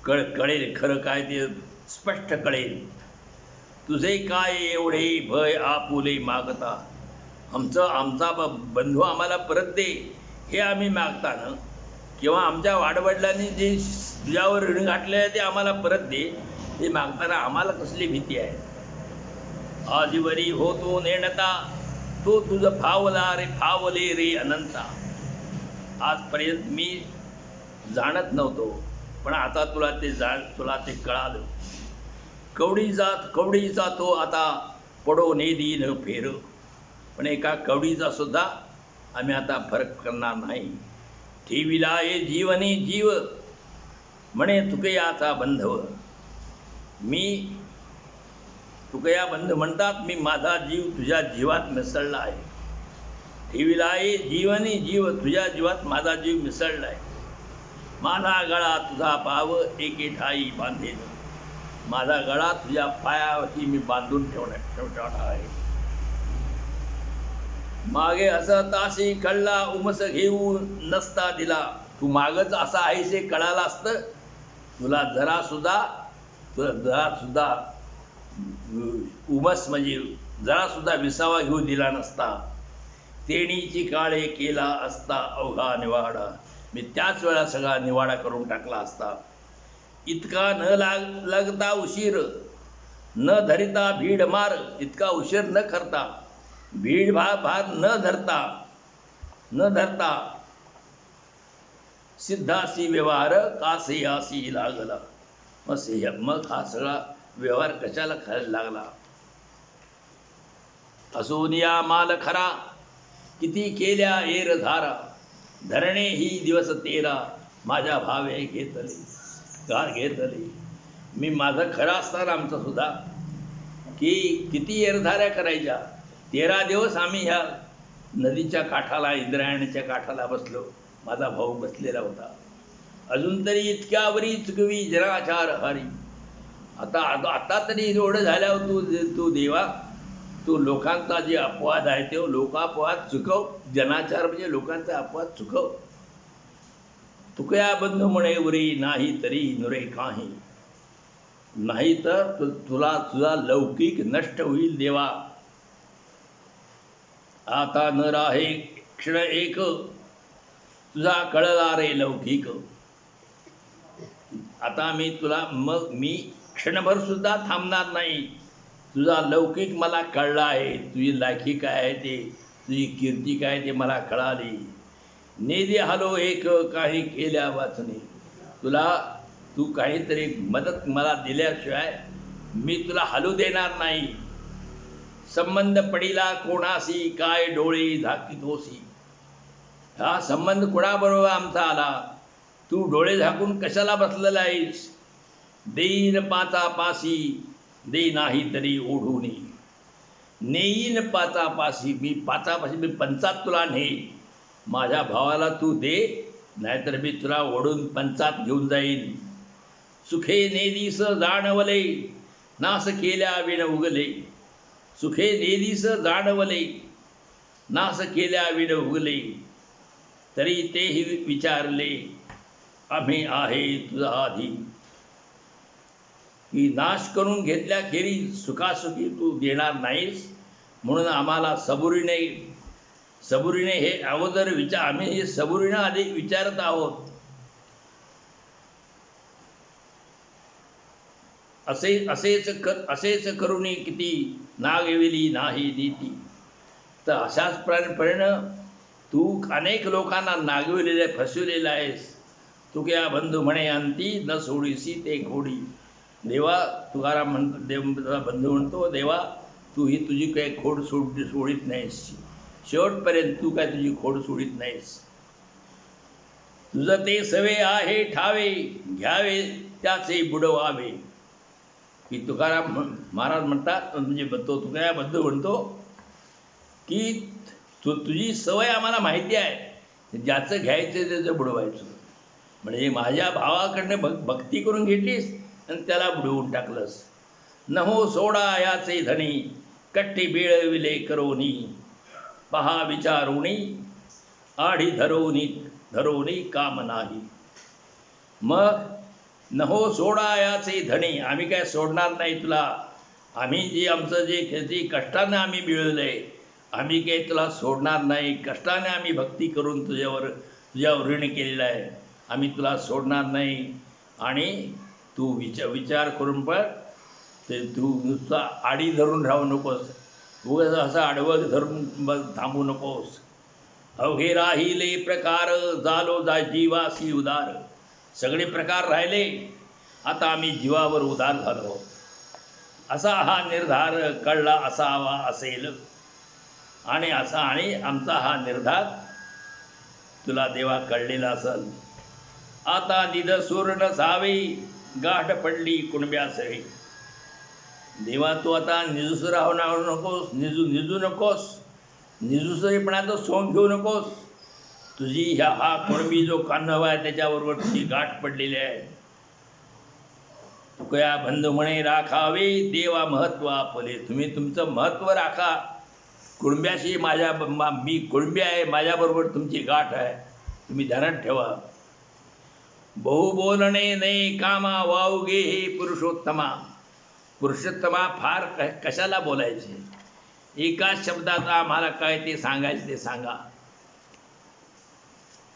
कळेल खरं काय ते स्पष्ट कळेल. तुझे काय एवढे भय आपुले मागता. आमचा बंधू आम्हाला परत दे हे आम्ही मागताना, किंवा आमच्या वाडवडिलांनी जे तुझ्यावर ऋण घातले आहे ते आम्हाला परत दे हे मागताना आम्हाला कसली भीती आहे. आजीवरी होतो नेणता, तो तुझं फावले रे अनंता. आजपर्यंत मी जाणत नव्हतो, पण आता तुला ते कळालं. कवडीचा तो आता पडो नेदी न फेर. पण एका कवडीचा सुद्धा आम्ही आता फरक करणार नाही. ठेविला ये जीवनी जीव म्हणे तुकयाचा बंधव. मी तुकया बंधू म्हणतात, मी माझा जीव तुझ्या जीवात मिसळला आहे. ठेविला ये जीवनी जीव, तुझ्या जीवात माझा जीव मिसळला आहे. माझा गळा तुझा पाव एके ठाई बांधेन. माझा गळा तुझ्या पायावरती मी बांधून ठेवणार आहे. मागे असं ताशी कळला उमस घेऊ नसता दिला. तू मागच असा आहेस हे कळालं असतं, तुला जरा सुद्धा उमस म्हणजे जरा सुद्धा विसावा घेऊ दिला नसता. तेणीची काळे केला असता अवघा निवाडा. मी त्याच वेळा सगळा निवाडा करून टाकला असता. इतका न लागता उशीर न धरिता भीड मार. इतका उशीर न करता, भीड भार न धरता सिद्धासी व्यवहार कासेयासी लागला. मग हा सगळा व्यवहार कशाला खायला लागला. असोनिया माल खरा किती केल्या एरधारा. धरणे ही दिवस तेरा माझ्या भावे घेतले. मी माझं खरं असताना आमचं सुद्धा की किती एरधाऱ्या करायच्या. 13 दिवस आम्ही ह्या नदीच्या काठाला, इंद्रायणीच्या काठाला बसलो. माझा भाऊ बसलेला होता. अजून तरी इतक्यावरी चुकवी जनाचार हरी. आता तरी एवढं झाल्यावर तू देवा, तू लोकांचा जे अपवाद आहे ते लोकापवाद चुकव. जनाचार म्हणजे लोकांचा अपवाद चुकव. तुकया बंधू म्हणे उरी नाही तरी नुरे काही. नाही तर तुला तुझा लौकिक नष्ट होईल देवा. आता न राहे क्षण एक, तुझा कळला रे लौकिक. आता मी क्षणभर सुद्धा थांबणार नाही. तुझा लौकिक मला कळला आहे. तुझी लायकी काय आहे ते, तुझी कीर्ती काय ते मला कळाली. नेदी हालो एक काही केल्या वाचणे. तू काहीतरी मदत मला दिल्याशिवाय मी तुला हलू देणार नाही. संबंध पडिला कोणाशी काय डोळे झाकीतोसी. हा संबंध कोणाबरोबर आमचा आला, तू डोळे झाकून कशाला बसलेला आहेस. देईन पाचा पासी, दे नाही तरी ओढून. नेईन पाचा पासी, मी पाचापाशी मी पंचात तुला ने. माझ्या भावाला तू दे, नाहीतर मी तुला ओढून पंचात घेऊन जाईन. सुखे नेदीस जाणवले, नास केल्या विण उगले. सुखे नेदीस जाणवले, नास केल्या विण उगले. तरी तेही विचारले, आम्ही आहे तुझा आधी. की नाश करून घेतल्याखेरीज सुखासुखी तू देणार नाहीस, म्हणून आम्हाला सबुरीने हे अगोदर आम्ही हे सबुरीने आधी विचारत आहोत. असेच करुणी किती नागविली नाही नीती. तर अशाच प्रमाणे तू अनेक लोकांना नागविलेले फसविलेला आहेस. तू क्या बंधू म्हणे अंती, न सोडीसी ते खोडी. देवा, तुकाराम बंधू म्हणतो, देवा तू ही तुझी काही खोड सोडित नाहीस. शेवटपर्यंत तू काय तुझी खोड सोडित नाहीस. तुझं ते सवे आहे ठावे, घ्यावे त्याचे बुडवावे. की तुकाराम महाराज म्हणतात, म्हणजे तुकाराम बंधू म्हणतो की तुझी सवय आम्हाला माहिती आहे, ज्याचं घ्यायचं त्याचं बुडवायचं. म्हणजे माझ्या भावाकडनं भक्ती करून घेतलीस आणि त्याला बुडवून टाकलंस. नहो सोडा याचे धनी, कट्टी बिळविले करोनी. पहा विचारुणी, आढी धरोनी काम नाही. मग नहो सोडा याचे धनी, आम्ही काय सोडणार नाही तुला. आम्ही जे आमचं जे कष्टाने आम्ही मिळवलंय, आम्ही काही तुला सोडणार नाही. कष्टाने आम्ही भक्ती करून तुझ्यावर ऋण केलेलं आहे, आम्ही तुला सोडणार नाही. आणि तू विचार करून पण ते तू नुसता आडी धरून राहू नकोस, उगाच असं आडवं धरून थांबू नकोस. अवघे राहिले प्रकार, झालो जीवासी उदार. सगळे प्रकार राहिले, आता आम्ही जीवावर उदार झालो. असा हा निर्धार कळला असावा असेल. आणि आमचा हा निर्धार तुला देवा कळलेला असेल. आता निधसूर न जावे, गाठ पडली कुणब्यासही. देवा तू आता निजूस राहू नकोस, निजू नकोस. निजूसरीपणाचं सोंग घेऊ नकोस. तुझी हा कुणबी जो कान्हवा आहे त्याच्याबरोबर तुझी गाठ पडलेली आहे. तुकया बंधू म्हणे राखावे, देवा महत्व आपले. तुम्ही तुमचं महत्त्व राखा. कुणब्याशी मी कुणबी आहे, माझ्याबरोबर तुमची गाठ आहे, तुम्ही ध्यानात ठेवा. बहु बोलणे नाही कामा, वावगे हे पुरुषोत्तमा. पुरुषोत्तमा फार कशाला बोलायचे. एकाच शब्दात आम्हाला काय ते सांगायचे ते सांगा.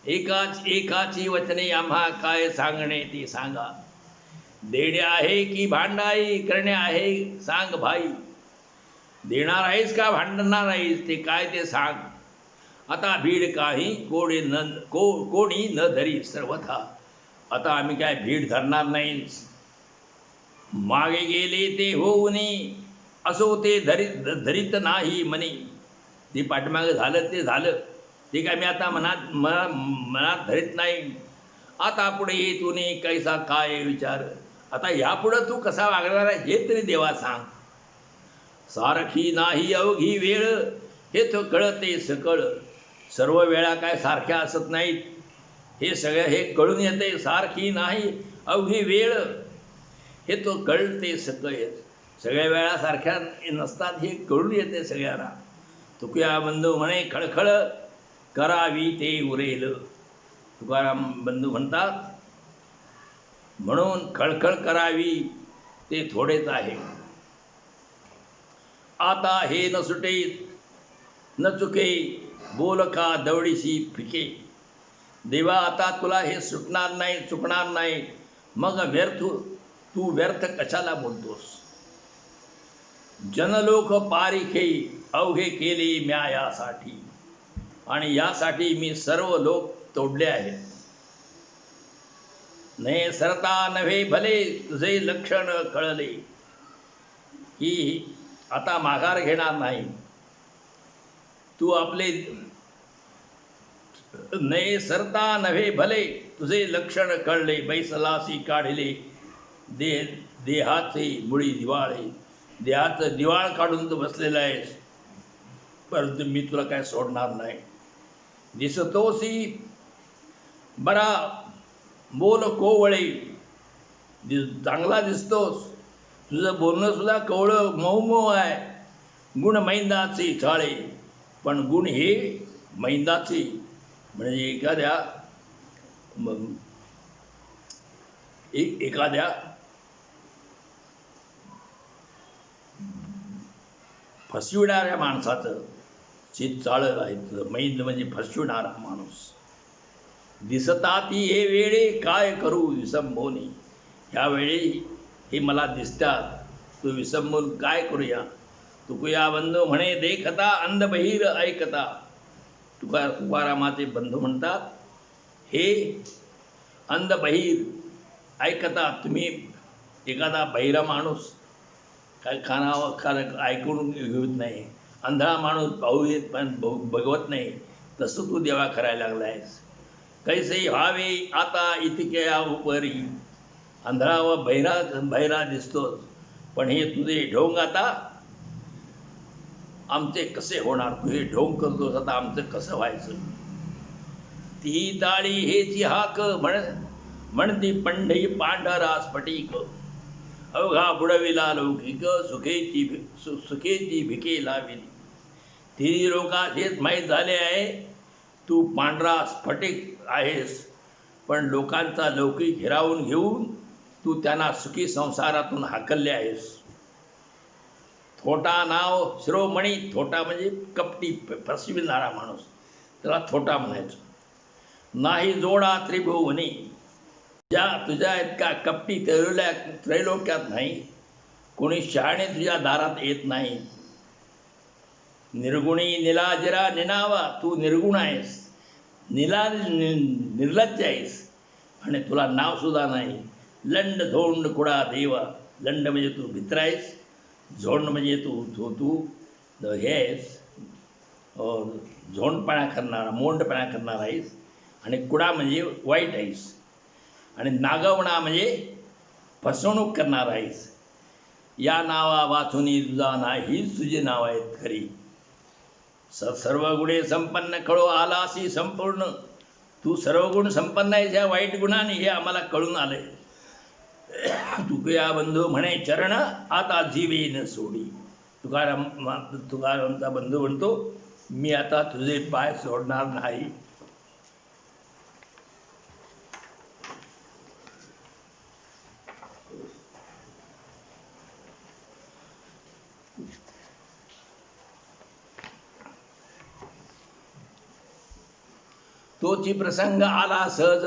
एकाची वचने आम्हा काय सांगणे ते सांगा. देणे आहे की भांडाई करणे आहे सांग भाई. देणार आहेस का भांडणार आहेस ते काय ते सांग. आता भीड काही कोणी न धरी सर्वथा. आता आम्ही काय भीड धरणार नाही. मागे गेले ते होऊनी, असो ते धरीत नाही मनी. ते पाठीमागे झालं ते झालं, ते काय मी आता मनात धरीत नाही. आता पुढे येतून कैसा काय विचार. आता यापुढं तू कसा वागणार आहे हे तरी देवा सांग. सारखी नाही अवघी वेळ, हे तो कळते सकळ. सर्व वेळा काय सारख्या असत नाहीत, हे सगळं हे कळून येते. सारखी नाही अवघी वेळ, हे तो कळते सकळ. सगळ्या वेळा सारख्या नसतात, हे कळून येते सगळ्यांना. तुकया बंधू म्हणे खळखळ करावी ते उरेल. तुकाराम बंधू म्हणतात, म्हणून खळखळ करावी ते थोडेच आहे. आता हे न सुटे न चुके, बोल का दवडीशी फिके. देवा आता तुला हे सुटणार नाही, चुकणार नाही, मग तू व्यर्थ कशाला बोलतोस. जनलोक पारिखे अवघे केले म्या यासाठी, आणि यासाठी मी सर्व लोक तोडले आहेत. ने सरता नव्हे भले तुझे लक्षण कळले, की आता माघार घेणार नाही. तू आपले ने सरता नव्हे भले तुझे लक्षण कळले, बैसलासी काढले देहाचे मुळी दिवाळे. देहाचं दिवाळ काढून तू बसलेला आहेस, परंतु मी तुला काय सोडणार नाही. दिसतोसी बरा बोल कोवळे, चांगला दिसतोस, तुझं बोलणं सुद्धा कवळं मऊ मऊ आहे. गुण मैंदाचे चाळे, पण गुण हे मैंदाचे म्हणजे एखाद्या फसविणाऱ्या माणसाचं चित चाळं आहे. मैंद म्हणजे फसविणारा माणूस. दिसता ती हे वेळे काय करू विसंबोनी. ह्यावेळी हे मला दिसतात, तू विसंबून काय करूया. तुकुया बंधू म्हणे देखता, अंध बहीर ऐकता. तुकारामाचे बंधू म्हणतात, हे अंध बहीर ऐकता. तुम्ही एखादा बहिरा माणूस काय ऐकून घेत नाही, अंधळा माणूस पाहू येत पण बघवत नाही, तसं तू देवा करायला लागला आहेस. कैसे व्हावे आता इतक्या उपरी. अंधळा व बहिरा दिसतोस, पण हे तुझे ढोंग आता आमचे कसे होणार. तू हे ढोंग करतोस, आता आमचं कसं व्हायचं. ती ताळी हेची हाक म्हणती पंढई पांढरा स्फटिक. अवघा बुडविला लौकिक, सुखेची भिके लाविली. तिन्ही लोकात हेच माहीत झाले आहे, तू पांढरा स्फटिक आहेस, पण लोकांचा लौकिक हिरावून घेऊन तू त्यांना सुखी संसारातून हाकलले आहेस. थोटा नाव शिरोमणी. थोटा म्हणजे कपटी, फसविणारा माणूस, त्याला थोटा म्हणायचं. नाही जोडा त्रिभुवनी. तुझ्या इतका कपटी त्रैलोक्यात नाही. कोणी शहाणे तुझ्या दारात येत नाही. निर्गुणी निलाजरा निनावा. तू निर्गुण आहेस, निर्लज्ज आहेस, आणि तुला नाव सुद्धा नाही. लंड धोंड कुडा देवा. लंड म्हणजे तू भित्र आहेस, झोंड म्हणजे तू हे आहेस, झोंडपणा करणारा, मोंडपणा करणारा आहेस, आणि कुडा म्हणजे वाईट आहेस, आणि नागवणा म्हणजे फसवणूक करणार आहेस. या नावा वाचुनी तुझा नाहीच तुझे नाव आहेत खरी. सर्व गुणे संपन्न कळो आलासी संपूर्ण. तू सर्व गुण संपन्न आहेस या वाईट गुणाने, हे आम्हाला कळून आलंय. तुकया बंधू म्हणे चरण आता जीवेन सोडी. तुकारामचा बंधू म्हणतो, मी आता तुझे पाय सोडणार नाही. तोची प्रसंग आला सहज,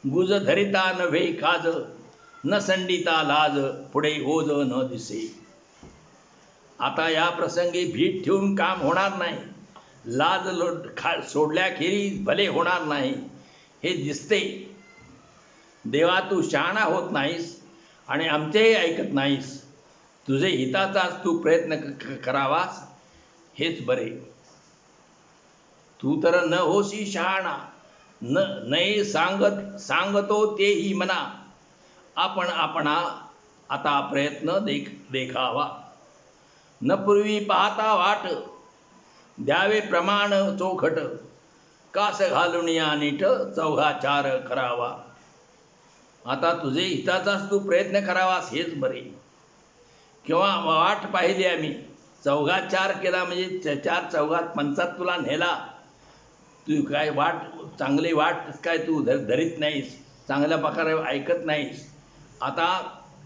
गुज धरिता नव्हे काज. न संडिता लाज पुढे ओझ न दिसे. आता या प्रसंगी भीत ठेवून काम होणार नाही. लाज सोडल्याखेरीज भले होणार नाही, हे दिसते. देवा तू शहाणा होत नाहीस आणि आमचेही ऐकत नाहीस. तुझे हिताचाच तू प्रयत्न करावास हेच बरे. तू तर न होशी शहाणा, नाही सांगतो तेही मना. आपण आपणा आता प्रयत्न देखावा. न पूर्वी पाहता वाट, द्यावे प्रमाण चोखट. कास घालून या नीट चौघाचार करावा. आता तुझे हिताचाच तू प्रयत्न करावास हेच बरे. किंवा वाट पाहिली आम्ही, चौघाचार केला म्हणजे चार चौघात पंचात तुला नेला. तू काय चांगली वाट काय तू धरीत नाहीस, चांगल्या प्रकारे ऐकत नाहीस. आता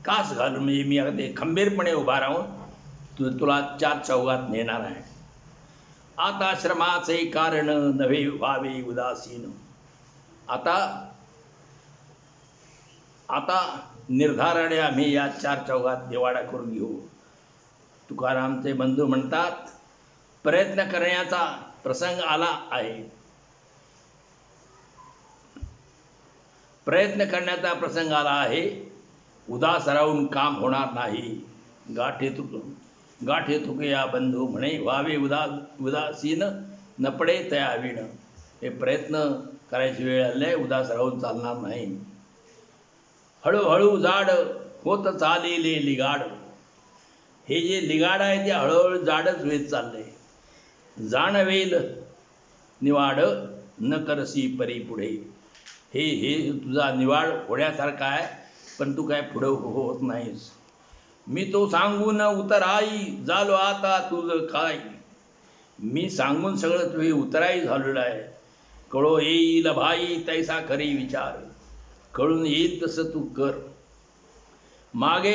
कास घालून म्हणजे मी अगदी खंबीरपणे उभा राहून तुला चार चौघात नेणार आहे. आता श्रमाचे कारण नव्हे व्हावे उदासीन. आता आता निर्धाराने आम्ही या चार चौघात निवाडा करून घेऊ. तुकारामचे बंधू म्हणतात, प्रयत्न करण्याचा प्रसंग आला आहे. प्रयत्न करण्याचा प्रसंग आला आहे. उदास राहून काम होणार नाही. गाठे तुकया बंधू म्हणे व्हावे उदासीन न पडे तया विण. हे प्रयत्न करायची वेळ आली आहे, उदास राहून चालणार नाही. हळूहळू जाड होत चालेले लिगाड. हे जे लिगाड आहे ते हळूहळू जाडच होत चालले. जाणवेल निवाड न करसी परी पुढे. हे हे तुझा निवाड होण्यासारखा आहे, पण तू काय पुढं होत नाहीस. मी तो सांगून उतराई झालो आता तुझं काय. मी सांगून सगळं तुझे उतराई झालेलं आहे. कळो येईल भाई तैसा करी विचार. कळून येईल तसं तू कर. मागे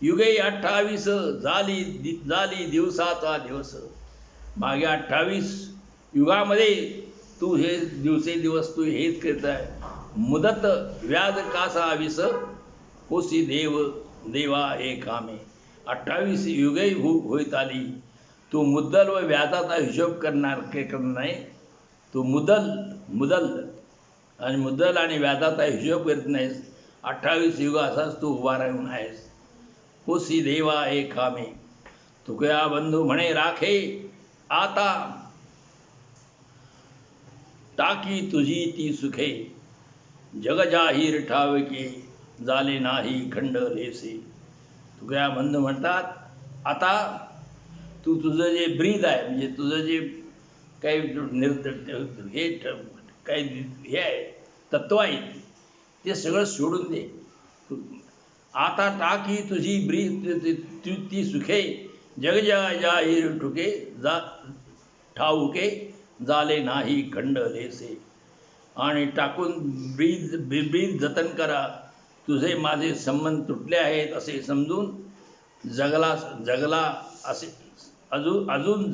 युगे 28 झाली दिवसाचा दिवस. मागे 28 युगामध्ये तू हे दिवसेदिवस तू हेच करत आहे. मुदत व्याज कासा विस होसी देवा हे कामे. 28 युगे होत आली. तू मुद्दल व व्याजाचा हिशोब करणार नाही. तू मुदल आणि व्याजाचा हिशोब करत नाहीस. 28 युग असाच तू उभा राहून आहेस. होसी देवा हे कामे. तुकया बंधू म्हणे राखे आता टाकी तुझी ती सुखे. जग जाहीर ठावके झाले नाही खंड लेसे. तुकया बंधू म्हणतात, आता तू तुझं जे ब्रीद आहे म्हणजे तुझं जे काही हे आहे तत्व आहे ते सगळं सोडून दे. आता टाकी तुझी ब्रीद ती सुखे. जग जाहीर ठुके ठाऊके झाले नाही खंड लेसे. आणि टाकून ब्रीद जतन करा. तुझे माझे संबंध तुटले आहेत असे समजून जगला असे अजून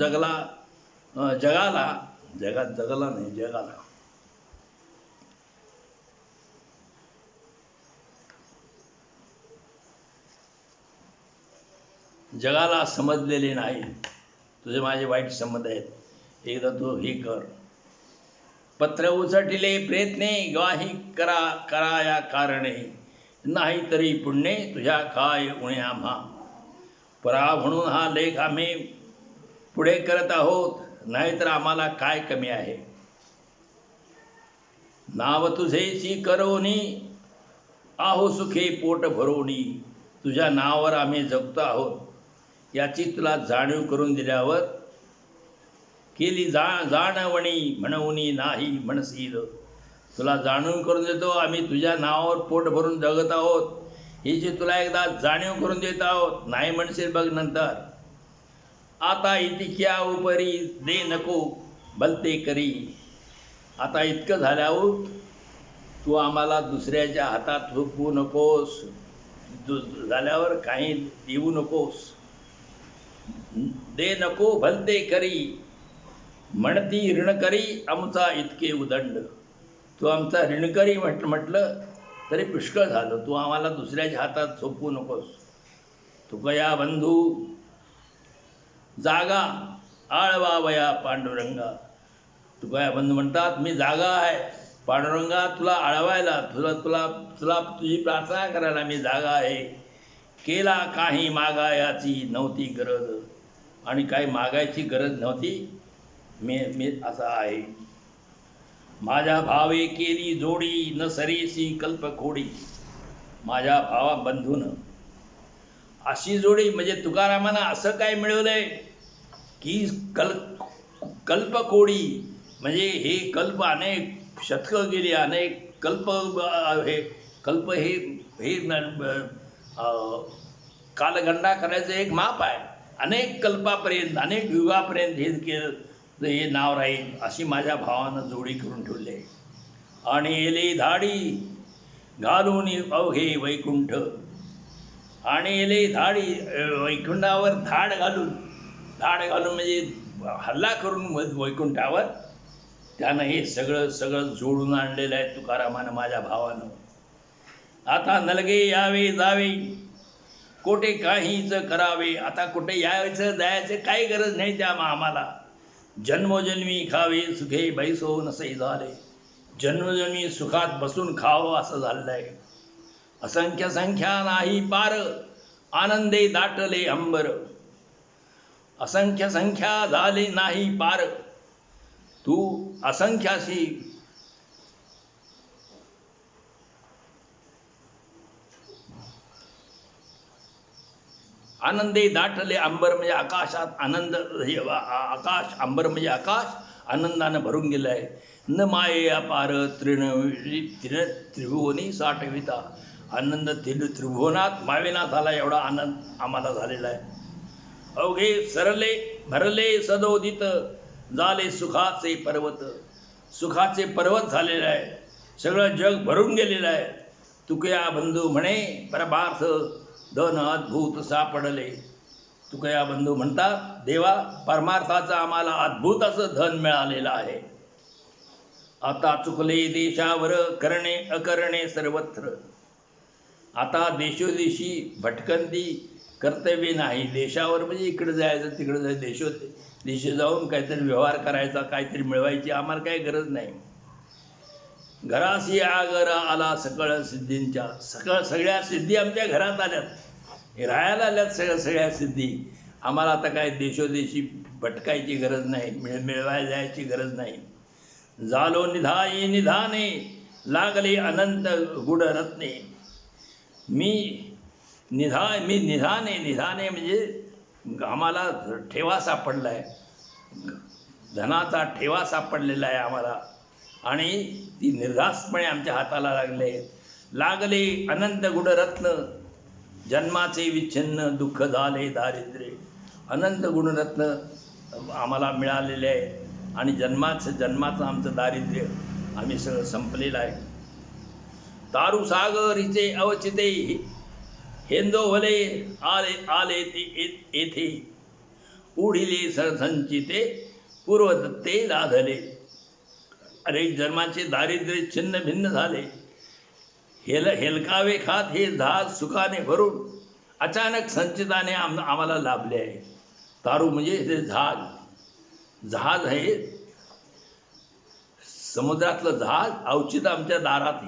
जगाला समजलेले नाही. तुझे माझे वाईट संबंध आहेत. एकदा तू हे कर. पत्र उचटिले प्रयत्ने ग्वाही कराया कारणे. नाही तरी पुण्ये तुझ्या काय उणे आम्हा. परा म्हणून हा लेख आम्ही पुढे करत आहोत, नाहीतर आम्हाला काय कमी आहे. नाव तुझेची करोनी आहो सुखे पोट भरोनी. तुझ्या नावावर आम्ही जगतो आहोत याची तुला जाणीव करून दिल्यावर केली जाणवणी म्हणवणी नाही म्हणसील. तुला जाणून करून देतो आम्ही तुझ्या नावावर पोट भरून जगत आहोत ही जी तुला एकदा जाणीव करून देत आहोत. नाही म्हणशील बघ नंतर. आता इतिक्या उपरी दे नको भलते करी. आता इतकं झाल्यावर तू आम्हाला दुसऱ्याच्या हातात झोपवू नकोस. झाल्यावर काही देऊ नकोस. दे नको भलते करी म्हणती ऋणकरी आमचा इतके उदंड. तू आमचा ऋणकरी म्हटलं तरी पुष्कळ झालं. तू आम्हाला दुसऱ्याच्या हातात झोपवू नकोस. तुकया बंधू जागा आळवावया पांडुरंगा. तुकया बंधू म्हणतात, मी जागा आहे पांडुरंगा तुला आळवायला, तुला तुझी प्रार्थना करायला मी जागा आहे. केला काही मागायाची नव्हती गरज. आणि काही मागायची गरज नव्हती. मी असा आहे. माझ्या भावे केली जोडी न सरीसी कल्पखोडी. माझ्या भावा बंधून अशी जोडी म्हणजे तुकारामांना असं काय मिळवलंय की कल्पकोडी म्हणजे हे कल्प अनेक शतकं गेली. अनेक कल्प हे कालगणना करायचं एक माप आहे. अनेक कल्पापर्यंत अनेक युगापर्यंत हे नाव राहील अशी माझ्या भावानं जोडी करून ठेवली आहे. आणि एले धाडी घालून अवघे वैकुंठ. आणि येले धाडी वैकुंठावर धाड घालून म्हणजे हल्ला करून वैकुंठावर त्यानं हे सगळं सगळं जोडून आणलेलं आहे तुकारामानं माझ्या भावानं. आता नलगे यावे जावे कोठे काहीच करावे. आता कुठे यायचं जायचं काही गरज नाही त्या आम्हाला. जन्मोजन्मी खावे सुखे बैसो नसे झाले. जन्मोजन्मी सुखात बसून खावं असं झालेलं आहे. असंख्य संख्या नाही पार आनंदे दाटले अंबर. असंख्य संख्या झाले नाही पार तू असंख्याशी आनंदे दाटले अंबर म्हणजे आकाशात आनंद. आकाश अंबर म्हणजे आकाश आनंदानं भरून गेलं आहे. न माये अपार त्रिभुवनी साठविता. आनंद त्रिभुवनात मावेना झाला एवढा आनंद आम्हाला झालेला आहे. अवघे सरले भरले सदोदित झाले सुखाचे पर्वत. सुखाचे पर्वत झालेले आहे. सगळं जग भरून गेलेलं आहे. तुकया बंधू म्हणे परमार्थ धन अद्भुत सापडले. तुकया बंधू म्हणतात देवा परमार्थाचं आम्हाला अद्भुत असं धन मिळालेलं आहे. आता चुकले देशावर करणे अकरणे सर्वत्र. आता देशोदेशी भटकंती कर्तव्य नाही. देशावर म्हणजे इकडे जायचं तिकडे जायचं. देशी जाऊन काहीतरी व्यवहार करायचा काहीतरी मिळवायची आम्हाला काही गरज नाही. घराशी आगर आला सकळ सिद्धींच्या. सगळ्या सिद्धी आमच्या घरात आल्यात. हे राहायला आल्यात सगळ्या सिद्धी. आम्हाला आता काय देशोदेशी भटकायची गरज नाही. मिळवायला जायची गरज नाही. झालो निधाई निधाने लागले अनंत गुढ रत्ने. मी निधाने म्हणजे आम्हाला ठेवा सापडला आहे. धनाचा ठेवा सापडलेला आहे आम्हाला आणि ती निर्धास्तपणे आमच्या हाताला लागले अनंत गुणरत्न. जन्माचे विच्छिन्न दुःख झाले दारिद्र्य. अनंत गुणरत्न आम्हाला मिळालेले आहे आणि जन्माचं आमचं दारिद्र्य आम्ही सगळं संपलेलं आहे. तारू सागरीचे अवचिते हेंदोवले आले येथे. उडिले संचिते पूर्वदत्ते लाधले. अरे जन्माचे दारिद्र्य छिन्न भिन्न झाले. हेलकावे खात हे जहाज सुखाने भरून अचानक संचिताने आम्हाला लाभले आहे. तारू म्हणजे ते जहाज आहे. समुद्रातलं जहाज अवचित आमच्या दारात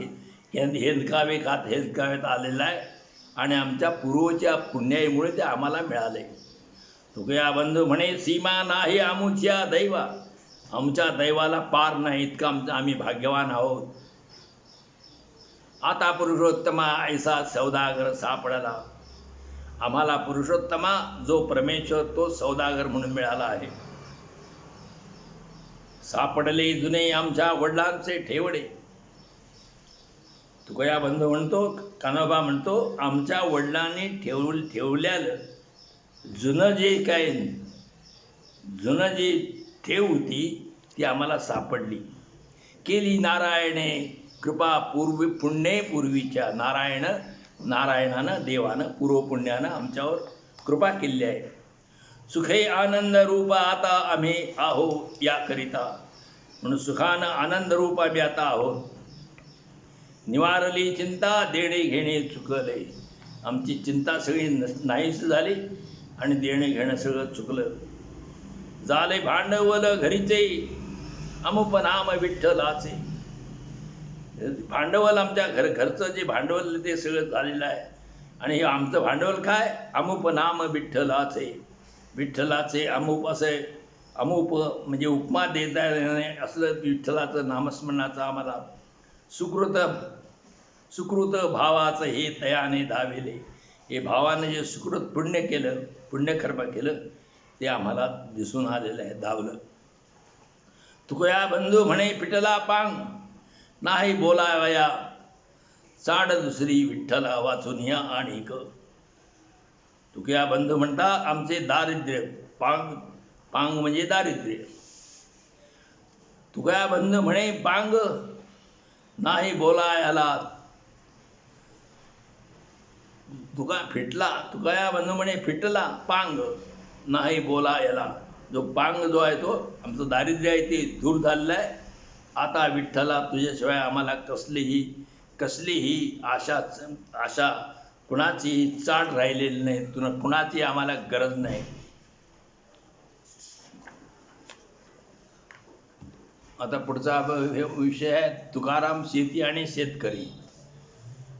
हेलकावे हेलकावेत आलेलं आहे आणि आमच्या पूर्वच्या पुण्याईमुळे ते आम्हाला मिळाले. तुकया बंधू म्हणे सीमा नाही आमुच्या दैवा. आमच्या दैवाला पार नाही इतकं आम्ही भाग्यवान आहोत. आता पुरुषोत्तमा ऐसा सौदागर सापडला. आम्हाला पुरुषोत्तमा जो परमेश्वर तो सौदागर म्हणून मिळाला आहे. सापडले जुने आमच्या वडिलांचे ठेवडे. तुकया बंधू म्हणतो कान्होबा म्हणतो आमच्या वडिलांनी ठेवल्यालं जुनं जी ठेव होती ती आम्हाला सापडली. केली नारायणे कृपा पुण्ये पूर्वीच्या. नारायणानं देवानं पूर्वपुण्यानं आमच्यावर कृपा केली आहे. सुखे आनंद रूप आता आम्ही आहो याकरिता. म्हणून सुखानं आनंद रूप आम्ही आता आहोत. निवारली चिंता देणे घेणे चुकले. आमची चिंता सगळी नाहीच झाली आणि देणे घेणं सगळं चुकलं. झाले भांडवल घरीचे अमुपनाम विठ्ठलाचे. भांडवल आमच्या घरचं जे भांडवल ते सगळं झालेलं आहे आणि हे आमचं भांडवल काय अमुपनाम विठ्ठलाचे अमुप असे. अमुप म्हणजे उपमा देता असलं विठ्ठलाचं नामस्मरणाचं आम्हाला सुकृत भावाचं हे तयाने धाविले. हे भावाने जे सुकृत पुण्यकर्म केलं ते आम्हाला दिसून आलेलं आहे धावलं. तुकया बंधू म्हणे पिटला पांग नाही बोलावया. चाड दुसरी विठ्ठला वाचून या आणिक. तुकया बंधू म्हणता आमचे दारिद्र्य पांग म्हणजे दारिद्र्य. तुकया बंधू म्हणे पांग नाही बोलायला तुका फिटला, तुका या बंधू म्हणे फिटला पांग नाही बोला याला. जो पांग जो आहे तो आमचं दारिद्र्य आहे ते दूर झालेलं आहे. आता विठ्ठला तुझ्याशिवाय आम्हाला कसलीही आशा कुणाचीही चाट राहिलेली नाही. तुला कुणाची आम्हाला गरज नाही. आता पुढचा विषय आहे तुकाराम शेती आणि शेतकरी.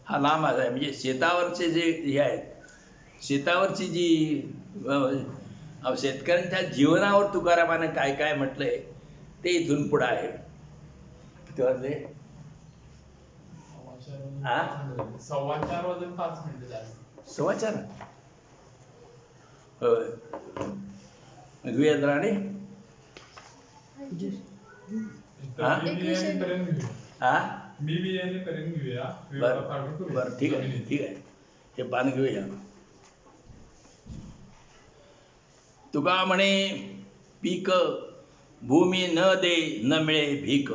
हा लांब आहे. म्हणजे शेतावरचे जे हे आहेत, शेतावरची जी शेतकऱ्यांच्या जीवनावर तुकारामाने काय काय म्हटलंय ते इथून पुढं आहे. किती वाजले? 4:15 होय. घेऊयात राणे. बरं ठीक आहे. हे पान घेऊया. तुका म्हणे पीक भूमी न दे न मिळे भीक.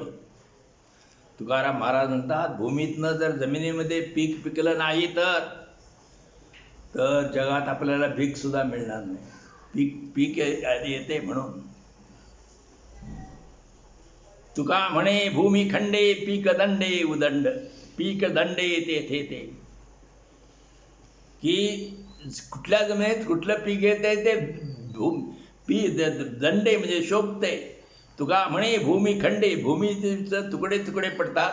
तुकाराम महाराज म्हणतात भूमीतनं जर जमिनीमध्ये पीक पिकलं नाही तर जगात आपल्याला भीक सुद्धा मिळणार नाही. पीक येते म्हणून. तुका म्हणे भूमी खंडे पीक दंडे उदंड. पीक दंडे तेथे ते की कुठल्या जमिनीत कुठलं पीक येते ते दंडे म्हणजे शोभते. तुका म्हणे भूमी खंडे, भूमीचे तुकडे तुकडे पडतात.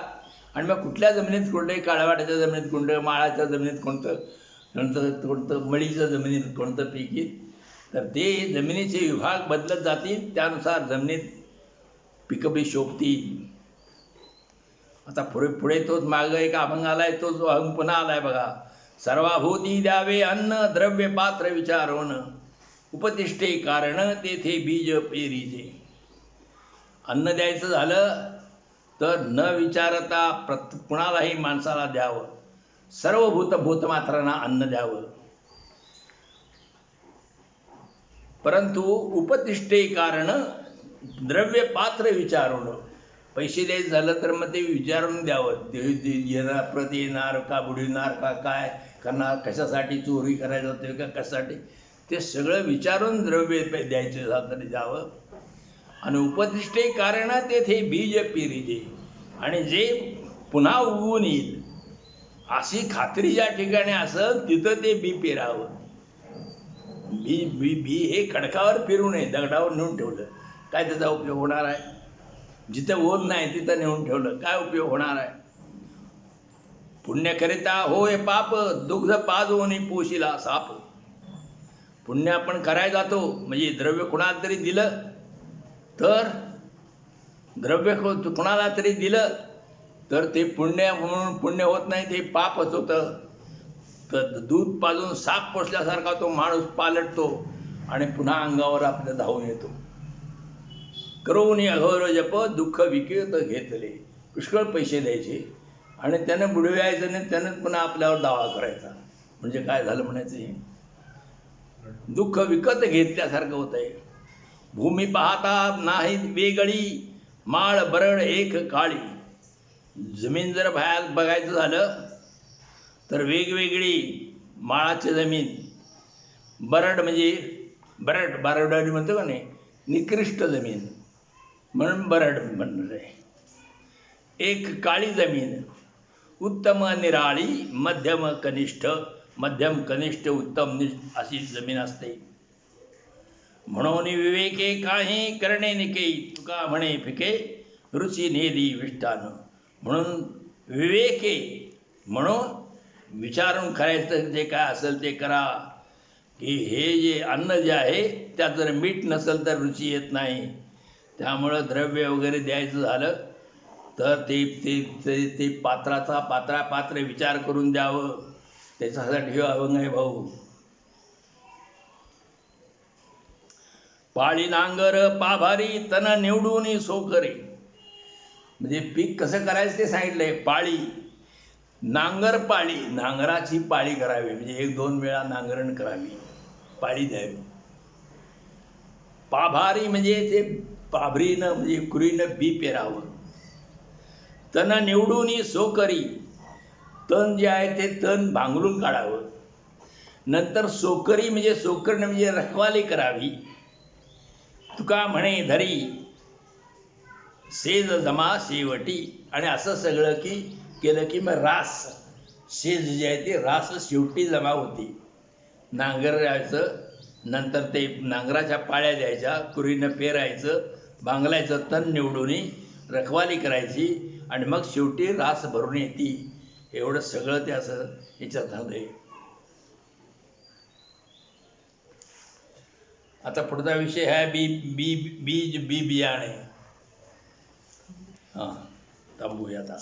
आणि मग कुठल्या जमिनीत कोणते, काळवाट्याच्या जमिनीत कोणतं, माळाच्या जमिनीत कोणतं, नंतर कोणतं मळीच्या जमिनीत कोणतं पीक येईल. तर ते जमिनीचे विभाग बदलत जातील. त्यानुसार जमिनीत पिकं बी शोभतील. आता पुढे तोच माग एक अभंग आलाय, तोच अभंग पुन्हा आलाय बघा. सर्वाभूती द्यावे अन्न द्रव्य पात्र विचारून उपतिष्ठे कारण तेथे बीज पेरीजे. अन्न द्यायचं झालं तर न विचारता कुणालाही माणसाला द्यावं. सर्व भूतमात्रांना अन्न द्यावं. परंतु उपतिष्ठे कारण द्रव्य पात्र विचारून. पैसे द्यायचं झालं तर मग ते विचारून द्यावं. येणार प्रत येणार का, बुडविणार का, काय करणार, कशासाठी चोरी करायचं होते का, कशासाठी, ते सगळं विचारून द्रव्य द्यायचं झालं तरी द्यावं. आणि उपदिष्टे कारण तेथे बीज पेरीजे. आणि जे पुन्हा उगवून येईल अशी खात्री ज्या ठिकाणी असेल तिथं ते बी पेरावं. बी हे खडकावर पेरू नये. दगडावर नेऊन ठेवलं काय त्याचा उपयोग होणार आहे? जिथं ओल नाही तिथं नेऊन ठेवलं काय उपयोग होणार आहे? पुण्यकरिता होय पाप दुग्ध पाजवून पोशिला साप. पुण्य आपण करायला जातो म्हणजे द्रव्य कुणाला तरी दिलं तर, द्रव्य कुणाला तरी दिलं तर ते पुण्य म्हणून पुण्य होत नाही, ते पापच होतं. तर दूध पाजून साप पोसल्यासारखा तो माणूस पालटतो आणि पुन्हा अंगावर आपल्या धावून येतो. करून अघोर जप दुःख विकत घेतले. पुष्कळ पैसे द्यायचे आणि त्यानं बुडवायचं नाही, त्यानं पुन्हा आपल्यावर दावा करायचा. म्हणजे काय झालं म्हणायचं, हे दुःख विकत घेतल्यासारखं होत आहे. भूमी पाहता नाही वेगळी माळ बरड एक काळी. जमीन जर बघायचं झालं तर वेगवेगळी माळाची जमीन. बरड म्हणजे बरड म्हणतो का नाही, निकृष्ट जमीन म्हणून बरड म्हणणार आहे. एक काळी जमीन. उत्तम निराळी मध्यम कनिष्ठ उत्तम अशी जमीन असते. म्हणून विवेके काही करणे निके. तुका म्हणे फिके रुची नेली विष्टान. म्हणून विवेके म्हणून विचारून करायचं, जे काय असेल ते करा. की हे जे अन्न जे आहे त्यात जर मीठ नसेल तर रुची येत नाही. त्यामुळं द्रव्य वगैरे द्यायचं झालं तर ते पात्र विचार करून द्यावं. त्याच्यासाठी हे अभंग आहे भाऊ. पाळी नांगर पाभारी तन निवडून सोकरे. म्हणजे पीक कसं करायचं ते सांगितलंय. पाळी नांगर पाळी, नांगराची पाळी करावी म्हणजे 1-2 वेळा नांगरण करावी, पाळी द्यावी. पाभारी म्हणजे ते पाभरीनं म्हणजे कुरीनं बी पेरावं. तन निवडून सोकरी. तण जे आहे ते तण भांगरून काढावं. नंतर सोकरी म्हणजे सोकरणे म्हणजे रखवाली करावी. तुका म्हणे धरी सेज जमा शेवटी. आणि असं सगळं की केलं की मग रास शेज जे आहे ते रास शेवटी जमा होती. नांगरायचं, नंतर ते नांगराच्या पाळ्या द्यायच्या, कुरीनं पेरायचं, बांगलायचं तण निवडून रखवाली करायची आणि मग शेवटी रास भरून येते. एवढं सगळं ते असं याच्यात झालंय. आता पुढचा विषय आहे बीज बी बियाणे. हां, थांबूया आता.